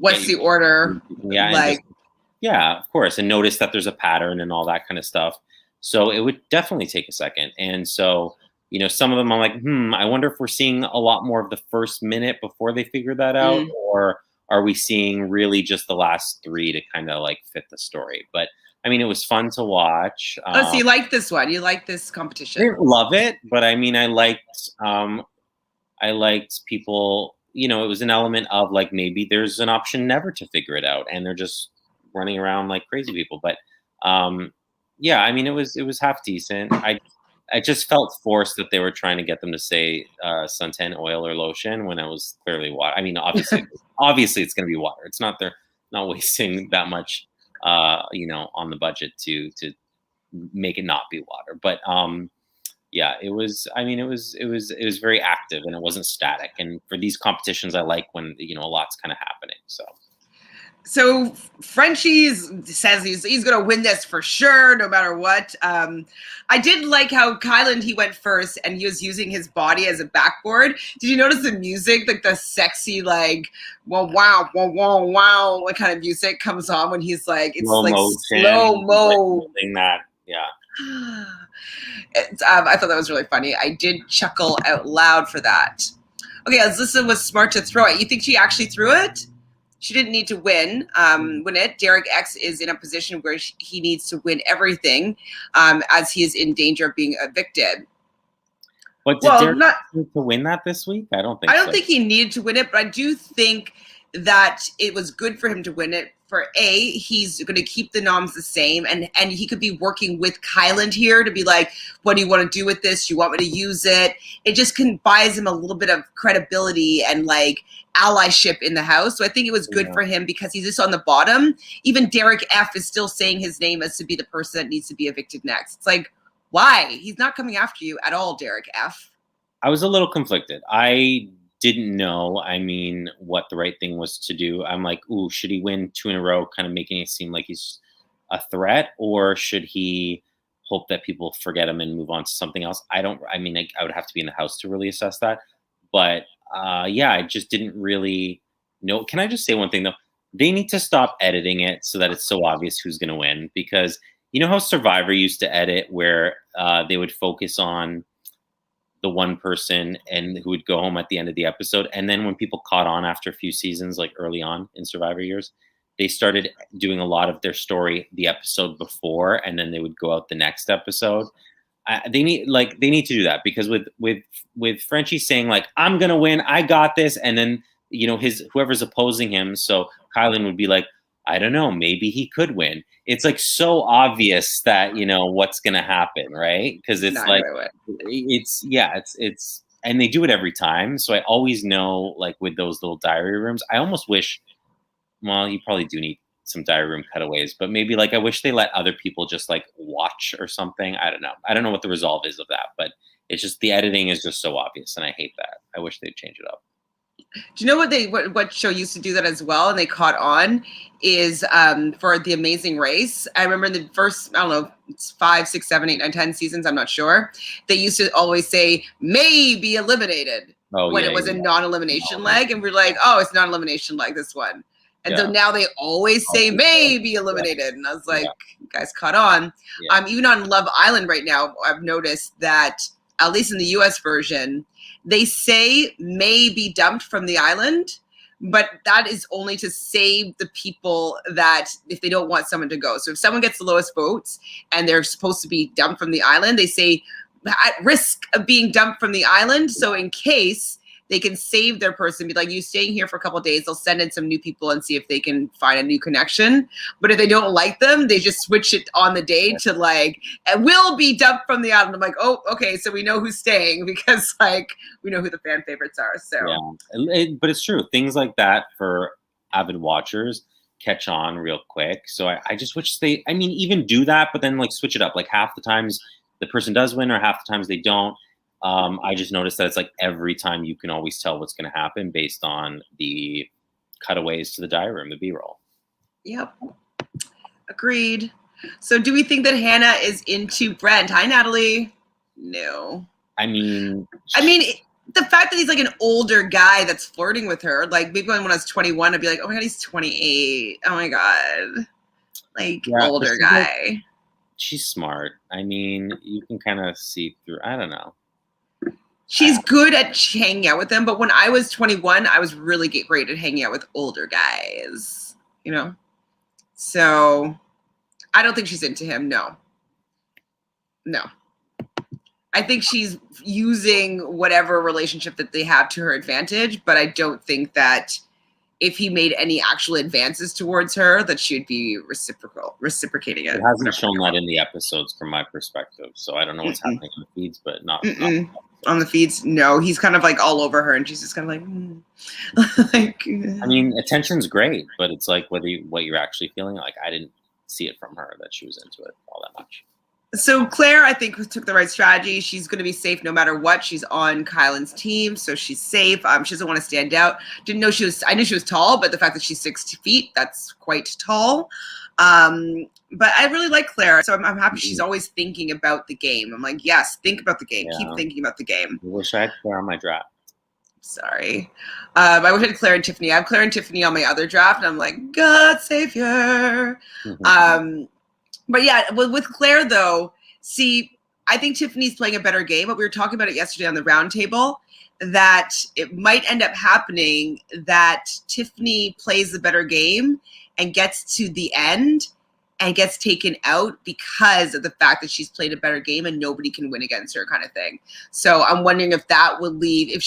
what's the order? Yeah. Yeah, of course. And notice that there's a pattern and all that kind of stuff. So it would definitely take a second. And so, some of them I'm like, I wonder if we're seeing a lot more of the first minute before they figure that out, or are we seeing really just the last 3 to kind of fit the story? But I mean, it was fun to watch. So you liked this one? You liked this competition? I didn't love it, but I mean, I liked people. It was an element of maybe there's an option never to figure it out, and they're just running around like crazy people. But yeah, I mean, it was half decent. I just felt forced that they were trying to get them to say suntan oil or lotion when it was clearly water. I mean, obviously it's going to be water. It's not, they're not wasting that much, on the budget to make it not be water. But yeah, it was. I mean, it was very active and it wasn't static. And for these competitions, I like when a lot's kind of happening. So Frenchie says he's going to win this for sure, no matter what. I did like how Kyland, he went first and he was using his body as a backboard. Did you notice the music, the sexy, wow, kind of music comes on when he's it's slow mo. That, yeah. I thought that was really funny. I did chuckle out loud for that. Okay, Alyssa was smart to throw it. You think she actually threw it? She didn't need to win it. Derek X is in a position where he needs to win everything as he is in danger of being evicted. But did Derek need to win that this week? I don't think he needed to win it, but I do think that it was good for him to win it. For he's going to keep the noms the same, and he could be working with Kyland here to be like, what do you want to do with this? You want me to use it? It just buys him a little bit of credibility and allyship in the house. So I think it was good for him because he's just on the bottom. Even Derek F is still saying his name as to be the person that needs to be evicted next. It's why? He's not coming after you at all, Derek F. I was a little conflicted. I didn't know, what the right thing was to do. I'm like, ooh, should he win 2 in a row, kind of making it seem like he's a threat, or should he hope that people forget him and move on to something else? I would have to be in the house to really assess that. But yeah, I just didn't really know. Can I just say one thing though? They need to stop editing it so that it's so obvious who's going to win, because you know how Survivor used to edit where they would focus on the one person and who would go home at the end of the episode. And then when people caught on after a few seasons, early on in Survivor years, they started doing a lot of their story the episode before, and then they would go out the next episode. They need to do that, because with Frenchie saying I'm going to win, I got this. And then, whoever's opposing him. So Kylan would be like, I don't know, maybe he could win. It's so obvious that, what's going to happen. Right. Cause it's and they do it every time. So I always know, like with those little diary rooms, I almost wish. Well, you probably do need some diary room cutaways, but maybe like I wish they let other people just like watch or something. I don't know. I don't know what the resolve is of that, but it's just the editing is just so obvious, and I hate that. I wish they'd change it up. Do you know what show used to do that as well, and they caught on, is for The Amazing Race. I remember in the first, I don't know, it's 5, 6, 7, 8, 9, 10 seasons, I'm not sure. They used to always say may be eliminated when it was a non-elimination leg, and we're like, oh, it's non-elimination leg, this one. And so now they always say may be eliminated, and I was like, you guys caught on. Even on Love Island right now, I've noticed that at least in the US version, they say may be dumped from the island, but that is only to save the people that if they don't want someone to go. So if someone gets the lowest votes and they're supposed to be dumped from the island, they say at risk of being dumped from the island. So in case they can save their person, be like, you staying here for a couple of days, they'll send in some new people and see if they can find a new connection. But if they don't like them, they just switch it on the day to like, it will be dumped from the island. I'm like, oh, okay, so we know who's staying because like we know who the fan favorites are. So but it's true. Things like that for avid watchers catch on real quick. So I just wish they, I mean, even do that, but then like switch it up. Like half the times the person does win or half the times they don't. I just noticed that it's like every time you can always tell what's going to happen based on the cutaways to the diary room, the B-roll. Yep. Agreed. So do we think that Hannah is into Brent? Hi, Natalie. No. I mean, the fact that he's like an older guy that's flirting with her, like maybe when I was 21, I'd be like, oh my God, he's 28. Oh my God. Like older guy. Like, she's smart. I mean, you can kind of see through, I don't know. She's good at hanging out with them, but when I was 21, I was really great at hanging out with older guys, you know? So I don't think she's into him, no. I think she's using whatever relationship that they have to her advantage, but I don't think that if he made any actual advances towards her, that she would be reciprocating it. It hasn't shown that in the episodes from my perspective, so I don't know what's happening on the feeds, but not on the feeds. No, he's kind of like all over her, and she's just kind of like, like. I mean, attention's great, but it's like what you're actually feeling. Like I didn't see it from her that she was into it all that much. So Claire, I think, took the right strategy. She's going to be safe no matter what. She's on Kylan's team, so she's safe. She doesn't want to stand out. Didn't know she was. I knew she was tall, but the fact that she's 6 feet, that's quite tall. But I really like Claire, so I'm happy she's always thinking about the game. I'm like, yes, think about the game. Yeah. Keep thinking about the game. I wish I had Claire on my draft. Sorry. I wish I had Claire and Tiffany. I have Claire and Tiffany on my other draft, and I'm like, God savior. But yeah, with Claire, though, see, I think Tiffany's playing a better game, but we were talking about it yesterday on the round table, that it might end up happening that Tiffany plays the better game and gets to the end and gets taken out because of the fact that she's played a better game and nobody can win against her, kind of thing. So I'm wondering if that would leave, if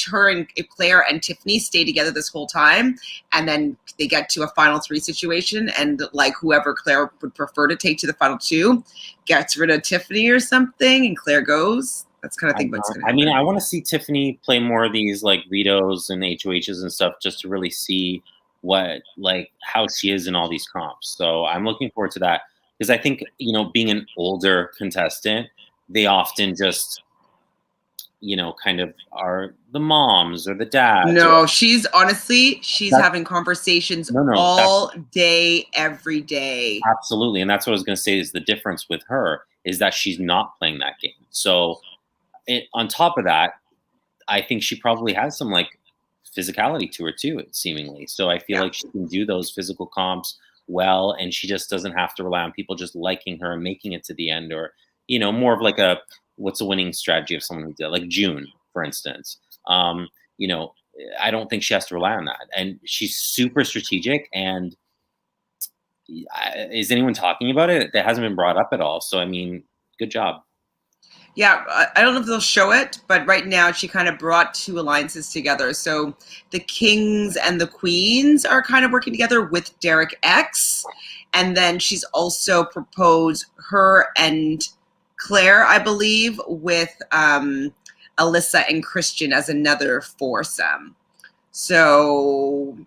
Claire and Tiffany stay together this whole time and then they get to a final 3 situation and like whoever Claire would prefer to take to the final 2 gets rid of Tiffany or something and Claire goes. That's kind of thing what's going to happen. I mean, I want to see Tiffany play more of these like vetoes and HOHs and stuff just to really see how she is in all these comps. So I'm looking forward to that because I think, being an older contestant, they often just, kind of are the moms or the dads. No, she's having conversations all day, every day. Absolutely. And that's what I was going to say is the difference with her is that she's not playing that game. So on top of that, I think she probably has some like physicality to her too, seemingly. So I feel like she can do those physical comps well, and she just doesn't have to rely on people just liking her and making it to the end, or more of like what's a winning strategy of someone who did like June, for instance. I don't think she has to rely on that, and she's super strategic. And is anyone talking about it? That hasn't been brought up at all. So I mean, good job. Yeah, I don't know if they'll show it, but right now she kind of brought 2 alliances together. So the Kings and the Queens are kind of working together with Derek X. And then she's also proposed her and Claire, I believe, with Alyssa and Christian as another foursome. So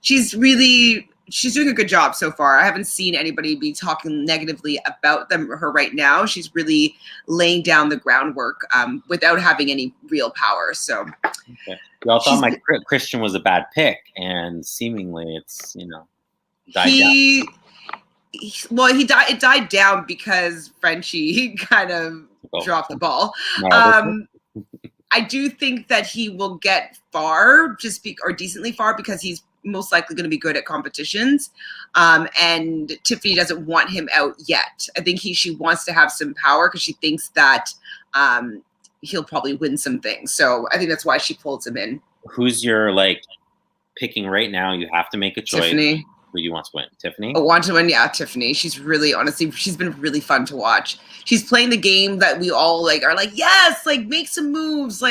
she's doing a good job so far. I haven't seen anybody be talking negatively about her right now. She's really laying down the groundwork without having any real power. So okay. We all thought Christian was a bad pick, and seemingly it's died down. It died down because Frenchie kind of dropped the ball. I do think that he will get far, or decently far, because he's most likely going to be good at competitions. And Tiffany doesn't want him out yet. I think she wants to have some power because she thinks that he'll probably win some things. So I think that's why she pulls him in. Who's your picking right now? You have to make a choice. Tiffany. Who you want to win? Tiffany? I want to win, yeah, Tiffany. She's really, honestly, she's been really fun to watch. She's playing the game that we all are yes, make some moves,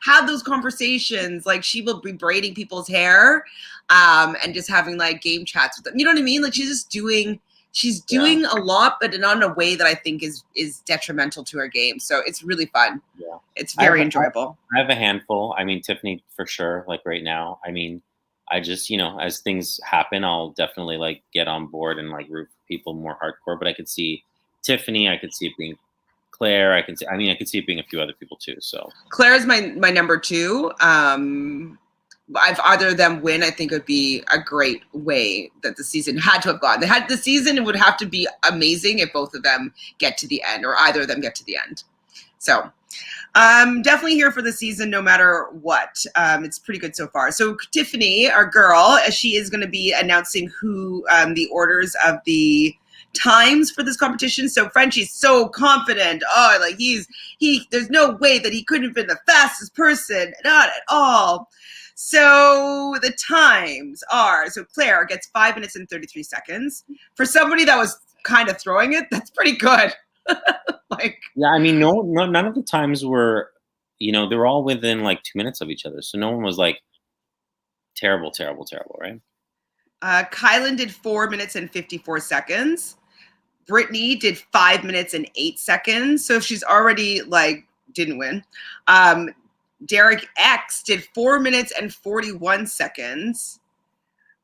have those conversations. She will be braiding people's hair and just having game chats with them. You know what I mean? She's doing a lot, but not in a way that I think is detrimental to her game. So it's really fun. Yeah. It's very enjoyable. I have a handful. I mean, Tiffany for sure, right now. I mean, I just, as things happen, I'll definitely get on board and root for people more hardcore. But I could see Tiffany. I could see it being Claire. I could see it being a few other people too. So Claire is my number two. If either of them win, I think it would be a great way that the season had to have gone. The season would have to be amazing if both of them get to the end, or either of them get to the end. So definitely here for the season, no matter what. It's pretty good so far. So Tiffany, our girl, she is going to be announcing who the orders of the times for this competition. So Frenchie's so confident. Oh, there's no way that he couldn't have been the fastest person. Not at all. So the times are, so Claire gets 5 minutes and 33 seconds. For somebody that was kind of throwing it, that's pretty good. Yeah, I mean, none of the times were, they were all within 2 minutes of each other. So no one was terrible, right? Kylan did 4 minutes and 54 seconds. Brittany did 5 minutes and 8 seconds. So she's already didn't win. Derek X did 4 minutes and 41 seconds.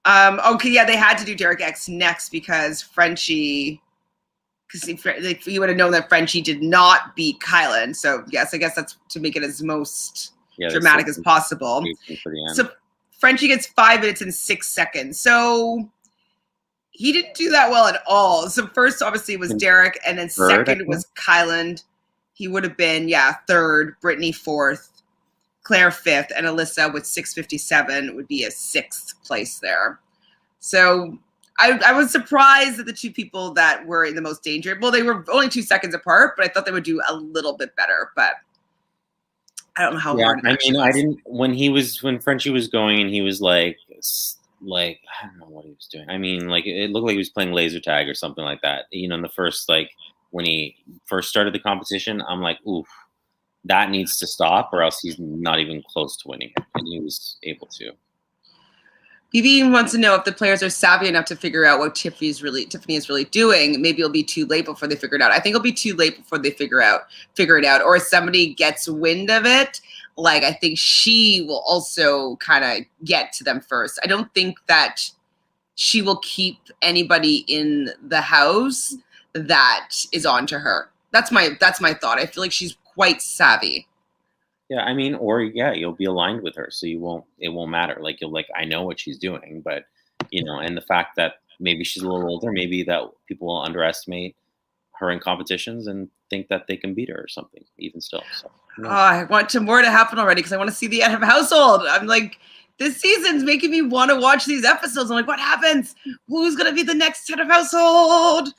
Okay, yeah, they had to do Derek X next because Frenchie. Because you would have known that Frenchie did not beat Kylan. So, yes, I guess that's to make it as most dramatic as possible. So, Frenchie gets 5 minutes and 6 seconds. So, he didn't do that well at all. So, first, obviously, was Derek, and then second was Kylan. He would have been, third, Brittany fourth, Claire fifth, and Alyssa with 6:57 would be a sixth place there. So, I was surprised that the two people that were in the most danger, well, they were only 2 seconds apart, but I thought they would do a little bit better. But I don't know how hard it I didn't, when Frenchie was going and he was I don't know what he was doing. I mean, it looked like he was playing laser tag or something like that. In the first, when he first started the competition, I'm oof, that needs to stop or else he's not even close to winning. And he was able to. BB wants to know if the players are savvy enough to figure out what Tiffany is really doing. Maybe it'll be too late before they figure it out. I think it'll be too late before they figure it out. Or if somebody gets wind of it, I think she will also kind of get to them first. I don't think that she will keep anybody in the house that is onto her. That's my thought. I feel like she's quite savvy. Yeah, I mean, you'll be aligned with her, so it won't matter. You'll I know what she's doing, but and the fact that maybe she's a little older, maybe that people will underestimate her in competitions and think that they can beat her or something, even still. So, I want more to happen already because I want to see the head of household. I'm this season's making me want to watch these episodes. I'm what happens? Who's gonna be the next head of household?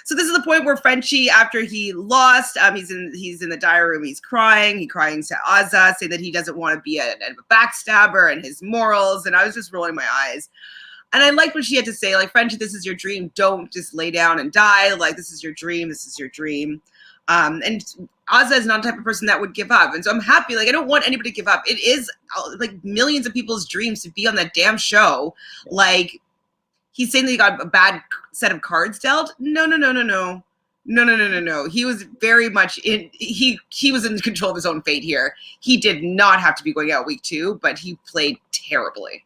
So this is the point where Frenchie, after he lost, he's in the diary room. He's crying. He's crying to Azza, saying that he doesn't want to be a backstabber and his morals. And I was just rolling my eyes. And I liked what she had to say. Frenchie, this is your dream. Don't just lay down and die. This is your dream. This is your dream. And Azza is not the type of person that would give up. And so I'm happy. I don't want anybody to give up. It is millions of people's dreams to be on that damn show. He's saying that he got a bad set of cards dealt. No. No. He was very much in. He was in control of his own fate here. He did not have to be going out week 2, but he played terribly.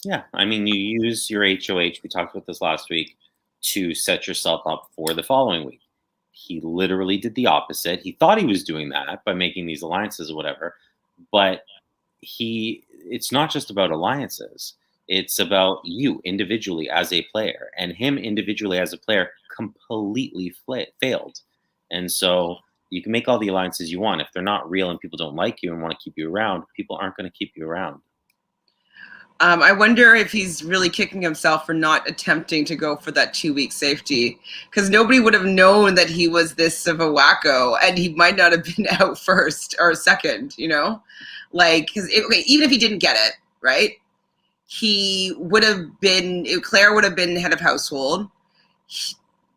Yeah, I mean, you use your HOH. We talked about this last week to set yourself up for the following week. He literally did the opposite. He thought he was doing that by making these alliances or whatever, but it's not just about alliances. It's about you individually as a player, and him individually as a player completely failed. And so you can make all the alliances you want. If they're not real and people don't like you and want to keep you around, people aren't going to keep you around. I wonder if he's really kicking himself for not attempting to go for that 2-week safety, because nobody would have known that he was this of a wacko, and he might not have been out first or second, like, because even if he didn't get it, right, he would have been, Claire would have been head of household.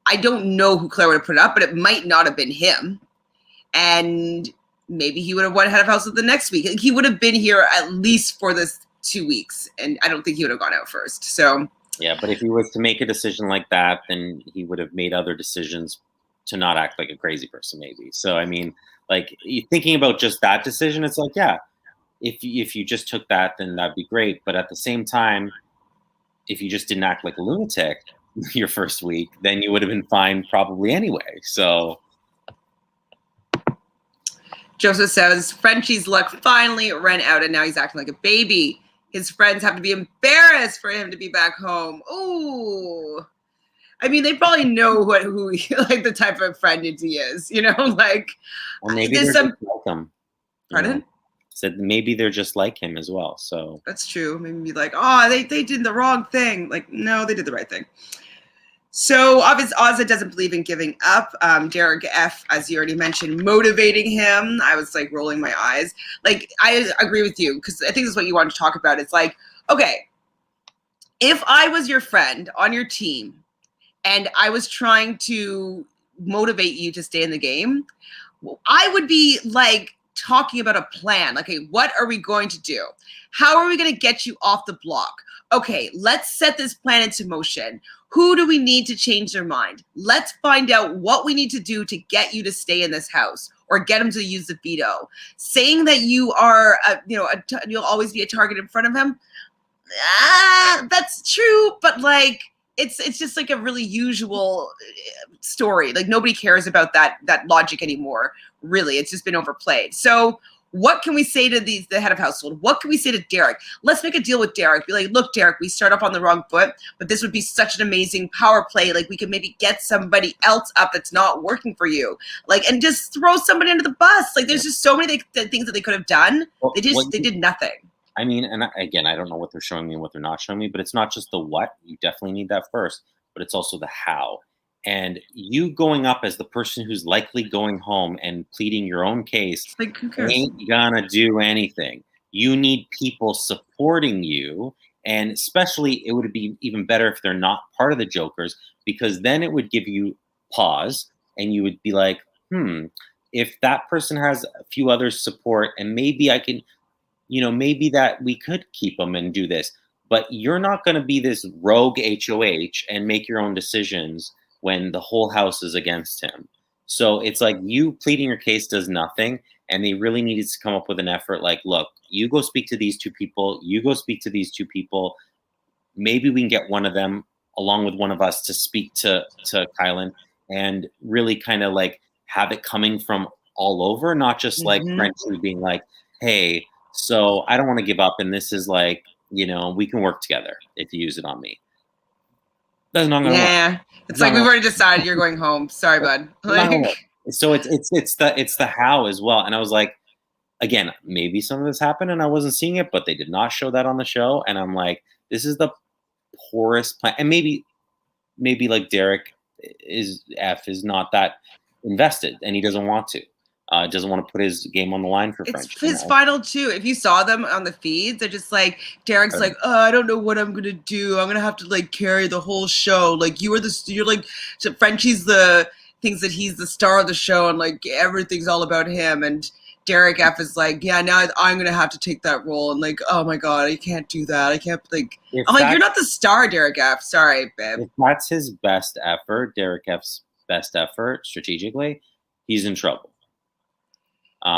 I don't know who Claire would have put up, but it might not have been him. And maybe he would have won head of household the next week. He would have been here at least for this 2 weeks, and I don't think he would have gone out first. So yeah, but if he was to make a decision like that, then he would have made other decisions to not act like a crazy person, maybe. So I mean, like, thinking about just that decision, it's like, yeah, if you just took that, then that'd be great. But at the same time, if you just didn't act like a lunatic your first week, then you would have been fine probably anyway. So Joseph says Frenchie's luck finally ran out, and now he's acting like a baby. His friends have to be embarrassed for him to be back home. Ooh. I mean, they probably know who he, like, the type of friend he is, like. Or maybe there's some like him. Pardon? Said maybe they're just like him as well. So that's true. Maybe be like, oh, they did the wrong thing. Like, no, they did the right thing. So obviously, Ozza doesn't believe in giving up. Derek F, as you already mentioned, motivating him. I was like rolling my eyes. Like, I agree with you, because I think this is what you want to talk about. It's like, okay, if I was your friend on your team and I was trying to motivate you to stay in the game, I would be like talking about a plan. Like, okay, what are we going to do? How are we going to get you off the block? Okay, let's set this plan into motion. Who do we need to change their mind? Let's find out what we need to do to get you to stay in this house or get him to use the veto. Saying that you are, you'll always be a target in front of him. That's true, but like, it's just like a really usual story. Like, nobody cares about that logic anymore. Really, it's just been overplayed. So what can we say to the head of household? What can we say to Derek? Let's make a deal with Derek. Be like, look, Derek, we start off on the wrong foot, but this would be such an amazing power play. Like, we could maybe get somebody else up that's not working for you. Like, and just throw somebody under the bus. Like, there's just so many things that they could have done. Well, they did nothing. I mean, and again, I don't know what they're showing me and what they're not showing me, but it's not just the what. You definitely need that first, but it's also the how. And you going up as the person who's likely going home and pleading your own case ain't gonna do anything. You need people supporting you, and especially it would be even better if they're not part of the Jokers, because then it would give you pause and you would be like, if that person has a few others support, and maybe I can, maybe that we could keep them and do this. But you're not going to be this rogue HOH and make your own decisions when the whole house is against him. So it's like, you pleading your case does nothing, and they really needed to come up with an effort like, look, you go speak to these two people, you go speak to these two people. Maybe we can get one of them along with one of us to speak to Kylan, and really kind of like have it coming from all over, not just like Frenchie being like, hey, so I don't want to give up, and this is like, we can work together if you use it on me. That's not gonna work. It's like, we've already decided you're going home. Sorry, bud. Like, so it's the how as well. And I was like, again, maybe some of this happened and I wasn't seeing it, but they did not show that on the show. And I'm like, this is the poorest plan. And maybe like Derek is not that invested, and he doesn't want to. Doesn't want to put his game on the line for French. It's his final two. If you saw them on the feeds, they're just like, Derek's like, oh, I don't know what I'm gonna do. I'm gonna have to like carry the whole show. Like, you're like, so Frenchie's thinks that he's the star of the show, and like everything's all about him. And Derek F is like, yeah, now I'm gonna have to take that role. And like, oh my god, I can't do that. I can't like. I'm like, you're not the star, Derek F. Sorry, babe. If that's his best effort, Derek F's best effort strategically, he's in trouble.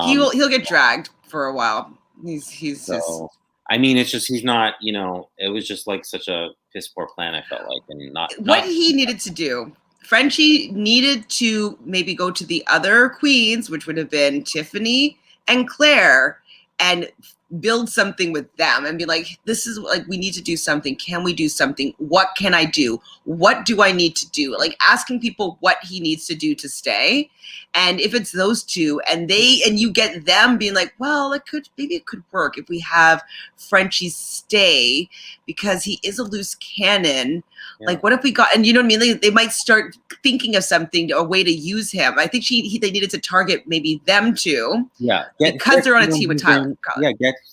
He'll get dragged for a while. He's just. So, I mean, it's just he's not. It was just like such a piss poor plan. I felt like, and not What he needed to do. Frenchie needed to maybe go to the other queens, which would have been Tiffany and Claire, and build something with them and be like, this is like, we need to do something. Can we do something? What can I do? What do I need to do? Like asking people what he needs to do to stay. And if it's those two and you get them being like, well, maybe it could work if we have Frenchie stay because he is a loose cannon. Yeah. Like, what if we got, and you know what I mean? They might start thinking of something, a way to use him. I think they needed to target maybe them two. Yeah. Because they're on a team with Tyler. Yeah.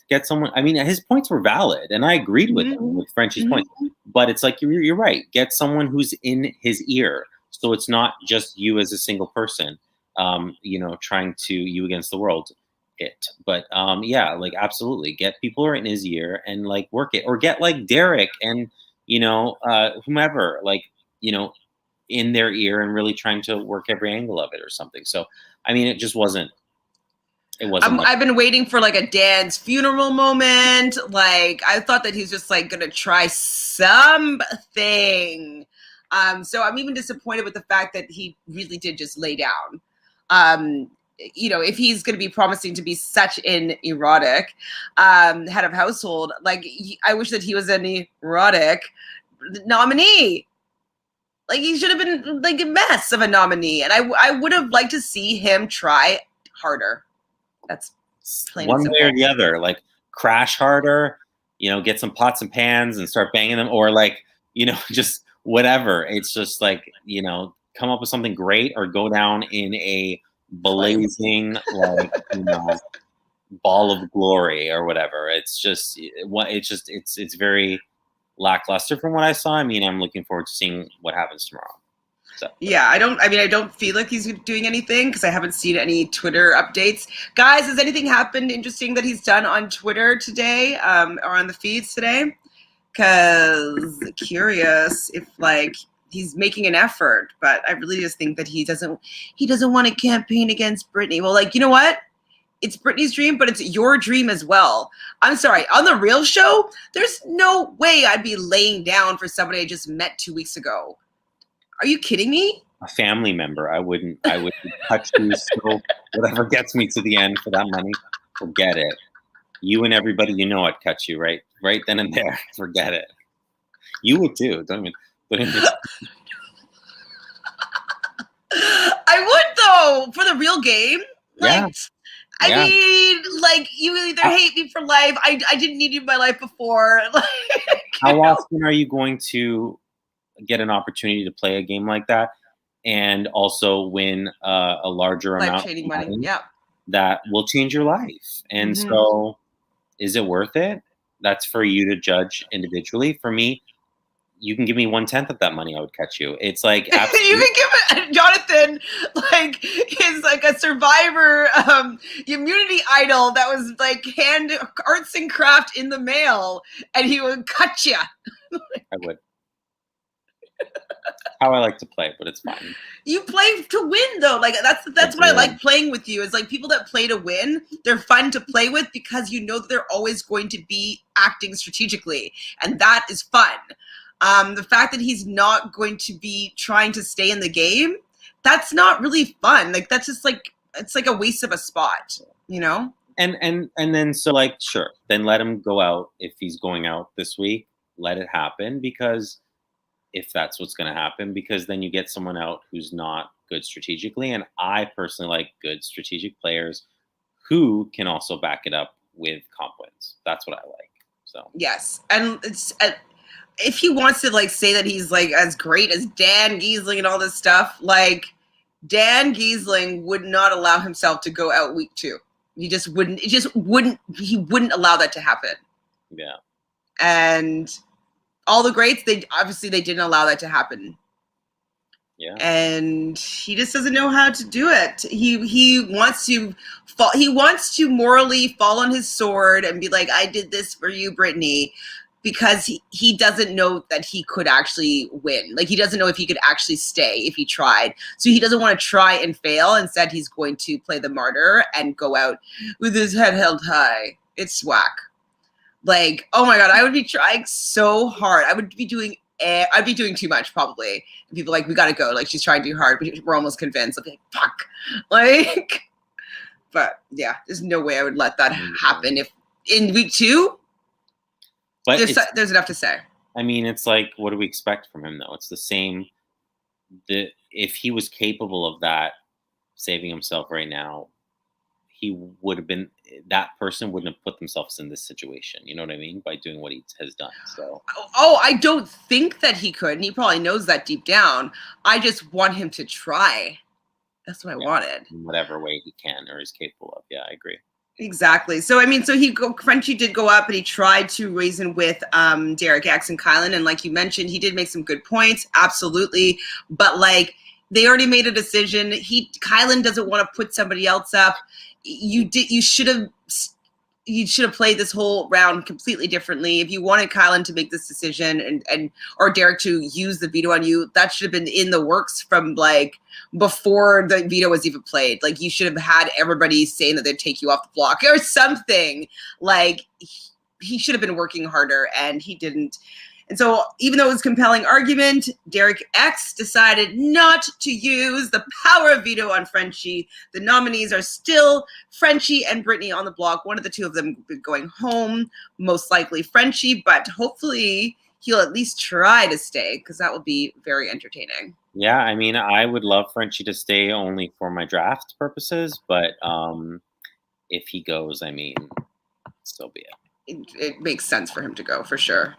Get someone. I mean, his points were valid, and I agreed with him with Frenchie's points. But it's like you're right. Get someone who's in his ear, so it's not just you as a single person, trying to you against the world. But yeah, like absolutely, get people who are in his ear and like work it, or get like Derek and whomever, like in their ear and really trying to work every angle of it or something. So I mean, it just wasn't. It wasn't. I've been waiting for like a Dan's funeral moment. Like I thought that he's just like gonna try something. So I'm even disappointed with the fact that he really did just lay down. If he's going to be promising to be such an erotic head of household, like I wish that he was an erotic nominee. Like he should have been like a mess of a nominee, and I would have liked to see him try harder. That's plain one way or the other. Like crash harder, get some pots and pans and start banging them, or like just whatever. It's just like come up with something great, or go down in a blazing ball of glory or whatever. It's very lackluster from what I saw. I mean, I'm looking forward to seeing what happens tomorrow. So, yeah, I don't feel like he's doing anything because I haven't seen any Twitter updates. Guys, has anything happened interesting that he's done on Twitter today or on the feeds today? Because curious if like he's making an effort, but I really just think that he doesn't want to campaign against Britney. Well, like, you know what? It's Britney's dream, but it's your dream as well. I'm sorry. On The Real Show, there's no way I'd be laying down for somebody I just met 2 weeks ago. Are you kidding me? A family member. I would touch you, so whatever gets me to the end for that money, forget it. You and everybody I'd cut you right then and there. Forget it. You would too. Don't even I would though, for the real game. Like, yeah. I mean, like, you either hate me for life. I didn't need you in my life before. Like, how often are you going to get an opportunity to play a game like that and also win a larger amount of money? Yeah, that will change your life. And so, is it worth it? That's for you to judge individually. For me, you can give me 1/10 of that money, I would catch you. It's like you can give Jonathan like his like a Survivor immunity idol that was like hand arts and craft in the mail, and he would cut you. I would. How I like to play, but it's fine. You play to win though. Like that's what I like playing with you. Is like people that play to win. They're fun to play with because you know that they're always going to be acting strategically, and that is fun. The fact that he's not going to be trying to stay in the game, that's not really fun. Like that's just like it's like a waste of a spot, And then so like sure, then let him go out if he's going out this week. Let it happen because if that's what's going to happen, because then you get someone out who's not good strategically, and I personally like good strategic players who can also back it up with comp wins. That's what I like. So yes, and it's. If he wants to like say that he's like as great as Dan Giesling and all this stuff, like Dan Giesling would not allow himself to go out week 2. He just wouldn't. He wouldn't allow that to happen. Yeah. And all the greats, they didn't allow that to happen. Yeah. And he just doesn't know how to do it. He wants to morally fall on his sword and be like, I did this for you, Brittany. because he doesn't know that he could actually win. Like, he doesn't know if he could actually stay if he tried. So he doesn't want to try and fail. Instead, he's going to play the martyr and go out with his head held high. It's whack. Like, oh my God, I would be trying so hard. I'd be doing too much probably. And people like, we got to go. Like, she's trying too hard, but we're almost convinced. I'd be like, fuck. Like, but yeah, there's no way I would let that happen if in week 2. But there's enough to say. I mean, it's like, what do we expect from him, though? It's the same. If he was capable of that, saving himself right now, he would have been. That person wouldn't have put themselves in this situation. You know what I mean? By doing what he has done. So. Oh, I don't think that he could, and he probably knows that deep down. I just want him to try. That's what I wanted. In whatever way he can or is capable of. Yeah, I agree. Exactly. So, I mean, Frenchie did go up and he tried to reason with Derek X and Kylan. And like you mentioned, he did make some good points. Absolutely. But like, they already made a decision. Kylan doesn't want to put somebody else up. You should have played this whole round completely differently. If you wanted Kylan to make this decision or Derek to use the veto on you, that should have been in the works from like before the veto was even played. Like, you should have had everybody saying that they'd take you off the block or something. Like, he should have been working harder, and he didn't. And so even though it was a compelling argument, Derek X decided not to use the power of veto on Frenchie. The nominees are still Frenchie and Brittany on the block. One of the two of them will be going home, most likely Frenchie, but hopefully he'll at least try to stay, because that will be very entertaining. Yeah, I mean, I would love Frenchie to stay only for my draft purposes, but if he goes, I mean, so be it. It makes sense for him to go, for sure.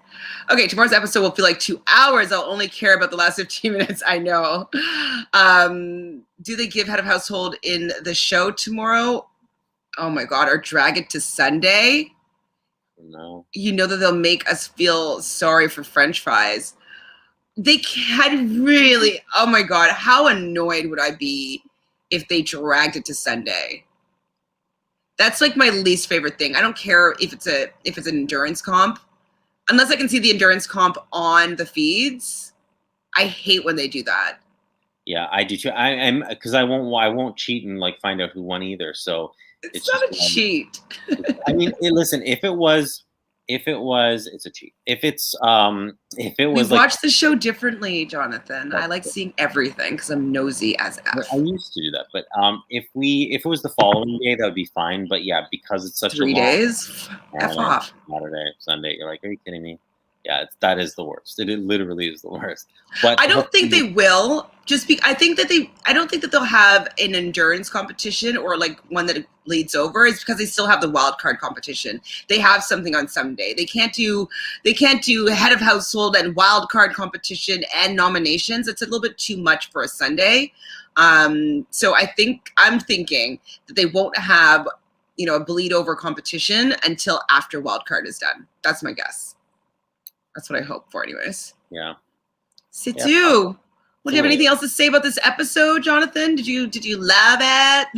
Okay, tomorrow's episode will feel like 2 hours. I'll only care about the last 15 minutes. I know. Do they give head of household in the show tomorrow? Oh my God, or drag it to Sunday? No. You know that they'll make us feel sorry for French fries. They can really, oh my God, how annoyed would I be if they dragged it to Sunday? That's like my least favorite thing. I don't care if it's an endurance comp, unless I can see the endurance comp on the feeds. I hate when they do that. Yeah, I do too. I'm because I won't cheat and like find out who won either. So it's not a cheat. I mean, listen, if it was, it's a cheat. If it was, we watch the show differently, Jonathan. I like seeing everything because I'm nosy as F. I used to do that, but if it was the following day, that would be fine. But yeah, because it's such 3 days, F off. Saturday, Sunday, you're like, are you kidding me? Yeah, that is the worst. It literally is the worst. But I don't think they will. I don't think that they'll have an endurance competition or like one that bleeds over. It's because they still have the wild card competition. They have something on Sunday. They can't do head of household and wild card competition and nominations. It's a little bit too much for a Sunday. So I'm thinking that they won't have, a bleed over competition until after wild card is done. That's my guess. That's what I hope for, anyways. Yeah. C'est tout. Well, do you have anything else to say about this episode, Jonathan? Did you love it?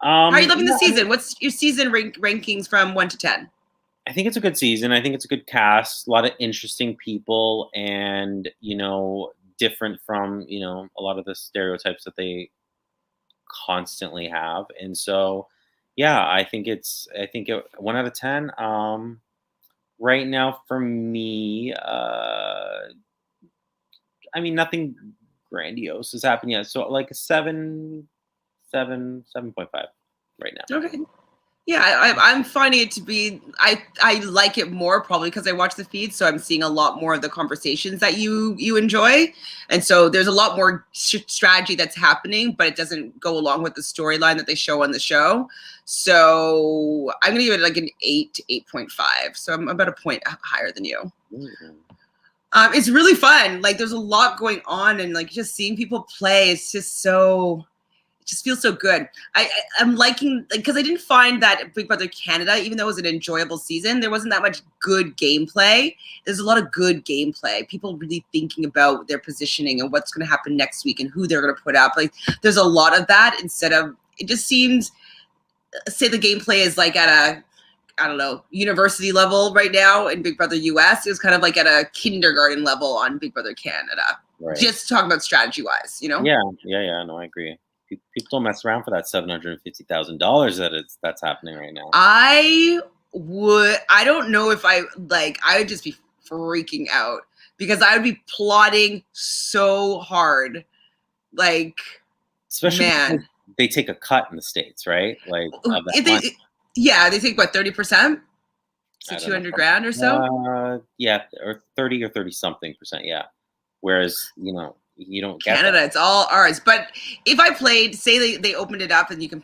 How are you loving the season? What's your season rankings from 1 to 10? I think it's a good season. I think it's a good cast. A lot of interesting people, and different from a lot of the stereotypes that they constantly have. And so, yeah, I think 1 out of 10. Right now, for me, I mean, nothing grandiose has happened yet. So like a 7.5 right now. Okay. Yeah, I'm finding it to be, I like it more probably because I watch the feed. So I'm seeing a lot more of the conversations that you enjoy. And so there's a lot more strategy that's happening, but it doesn't go along with the storyline that they show on the show. So I'm going to give it like an 8 to 8.5. So I'm about a point higher than you. Mm-hmm. It's really fun. Like, there's a lot going on, and like just seeing people play, it's just it just feels so good. I'm liking, because I didn't find that Big Brother Canada, even though it was an enjoyable season, there wasn't that much good gameplay. There's a lot of good gameplay. People really thinking about their positioning and what's going to happen next week and who they're going to put up. Like, there's a lot of that instead of, it just seems, say the gameplay is like at I don't know, university level right now in Big Brother US. It was kind of like at a kindergarten level on Big Brother Canada. Right. Just talking about strategy wise, you know? Yeah. No, I agree. People don't mess around for that $750,000 that's happening right now. I don't know if I would just be freaking out because I would be plotting so hard. Like, Especially man, because they take a cut in the States, right? Like, of that money. They take what, 30%? So I don't 200 know. grand or so? Yeah, or 30 or 30 something percent, yeah. Whereas, you don't get Canada, that. it's all ours. But if I played, say they opened it up and I could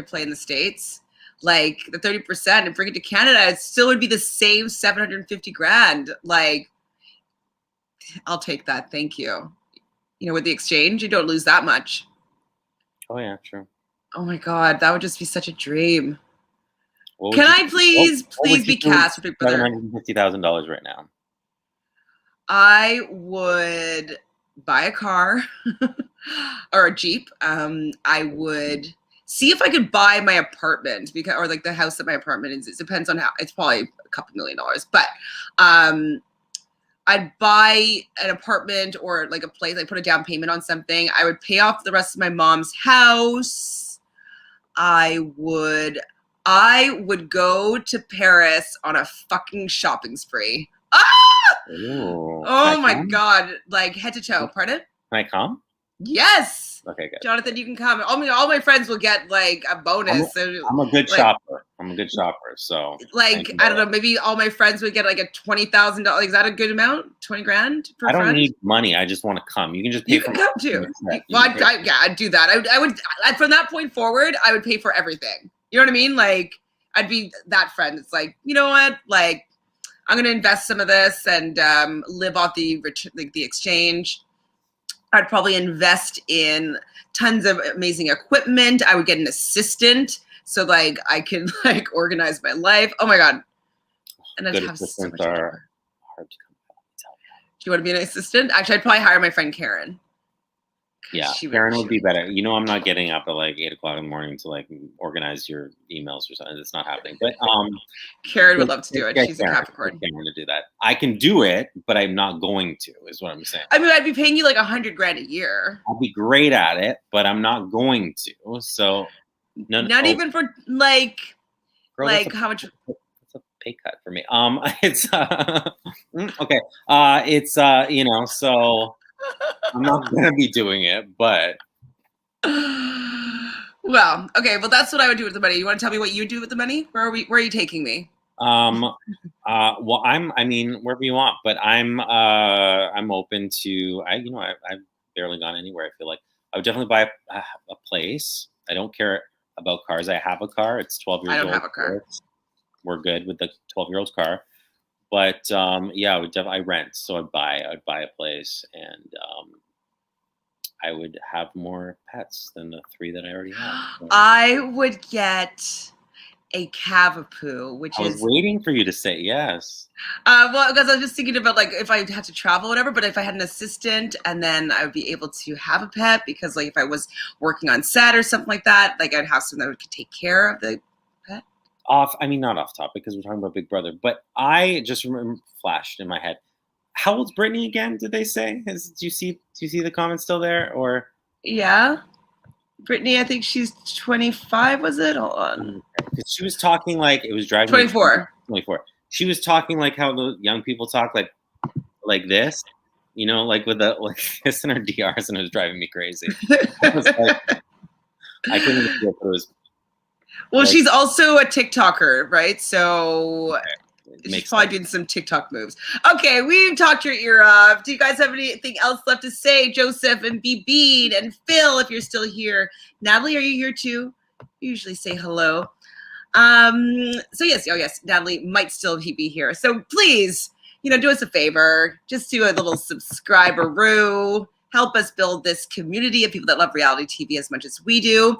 play in the States, like the 30% and bring it to Canada, it still would be the same 750 grand. Like, I'll take that. Thank you. With the exchange, you don't lose that much. Oh yeah, true. Oh my God, that would just be such a dream. What Can would I please be cast for Big Brother? $750,000 right now. I would buy a car or a Jeep. I would see if I could buy my apartment or like the house that my apartment is. It depends on it's probably a couple $1 million, but I'd buy an apartment or like a place. I put a down payment on something. I would pay off the rest of my mom's house. I would go to Paris on a fucking shopping spree. Ah! Ooh, Oh my God. Like head to toe. Pardon? Can I come? Yes. Okay, good. Jonathan, you can come. All my friends will get like a bonus. I'm a good shopper. So I don't know. Maybe all my friends would get like a $20,000. Is that a good amount? 20 grand per friend? I don't need money. I just want to come. You can just pay You can come too. Well, I'd do that. I would from that point forward, I would pay for everything. You know what I mean? Like I'd be that friend. It's like, you know what? Like I'm gonna invest some of this and live off the exchange. I'd probably invest in tons of amazing equipment. I would get an assistant so like I can like organize my life. Oh my God. And I'd have so much are hard to come by. Do you want to be an assistant? Actually, I'd probably hire my friend Karen. Yeah, Karen would be better. I'm not getting up at like 8 o'clock in the morning to like organize your emails or something. It's not happening. But Karen would love to do it. She's a Capricorn. Karen to do that. I can do it, but I'm not going to. Is what I'm saying. I mean, I'd be paying you like 100 grand a year. I'll be great at it, but I'm not going to. So not even for like, girl, how much? It's a pay cut for me. It's okay. It's so. I'm not gonna be doing it, but well, okay. Well, that's what I would do with the money. You want to tell me what you do with the money? Where are you taking me? Well, wherever you want, but I'm open to. I've barely gone anywhere. I feel like I would definitely buy a place. I don't care about cars. I have a car. It's 12 years old. I don't have a car. We're good with the 12-year-old's car. But I rent, so I'd buy a place, and I would have more pets than the 3 that I already have. So. I would get a Cavapoo, which I was waiting for you to say yes. Well, because I was just thinking about like if I had to travel, or whatever. But if I had an assistant, and then I would be able to have a pet, because like if I was working on set or something like that, like I'd have someone that could take care of the pet. Not off topic because we're talking about Big Brother, but I just flashed in my head. How old's Brittany again? Did they say? Do you see the comments still there? Or yeah, Brittany, I think she's 25. Was it? Hold on. Because she was talking like it was driving. 24. 24. She was talking like how the young people talk, like this, like with the this in her DRs, and it was driving me crazy. I was like, I couldn't even feel it was. Well, she's also a TikToker, right? So she's probably doing some TikTok moves. Okay, we've talked your ear off. Do you guys have anything else left to say? Joseph and BB and Phil, if you're still here. Natalie, are you here too? You usually say hello. So yes, Natalie might still be here. So please, do us a favor. Just do a little subscribe-a-roo. Help us build this community of people that love reality TV as much as we do.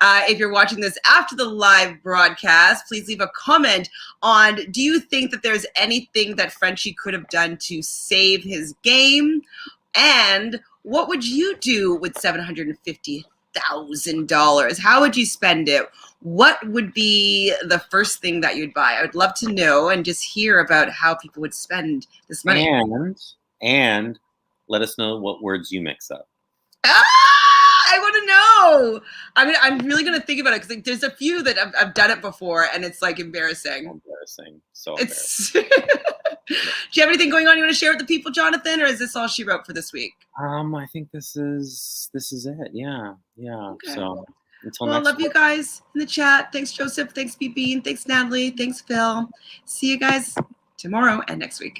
If you're watching this after the live broadcast, please leave a comment on, do you think that there's anything that Frenchie could have done to save his game? And what would you do with $750,000? $1,000, how would you spend it? What would be the first thing that you'd buy? I would love to know and just hear about how people would spend this money. And let us know what words you mix up. I want to know. I'm really gonna think about it because there's a few that I've done it before, and it's like embarrassing. Embarrassing. So It's. Do you have anything going on you want to share with the people, Jonathan, or is this all she wrote for this week? I think this is it. Yeah. Okay. So until Well, I next love you guys in the chat. Thanks, Joseph. Thanks, Bean. Thanks, Natalie. Thanks, Phil. See you guys tomorrow and next week.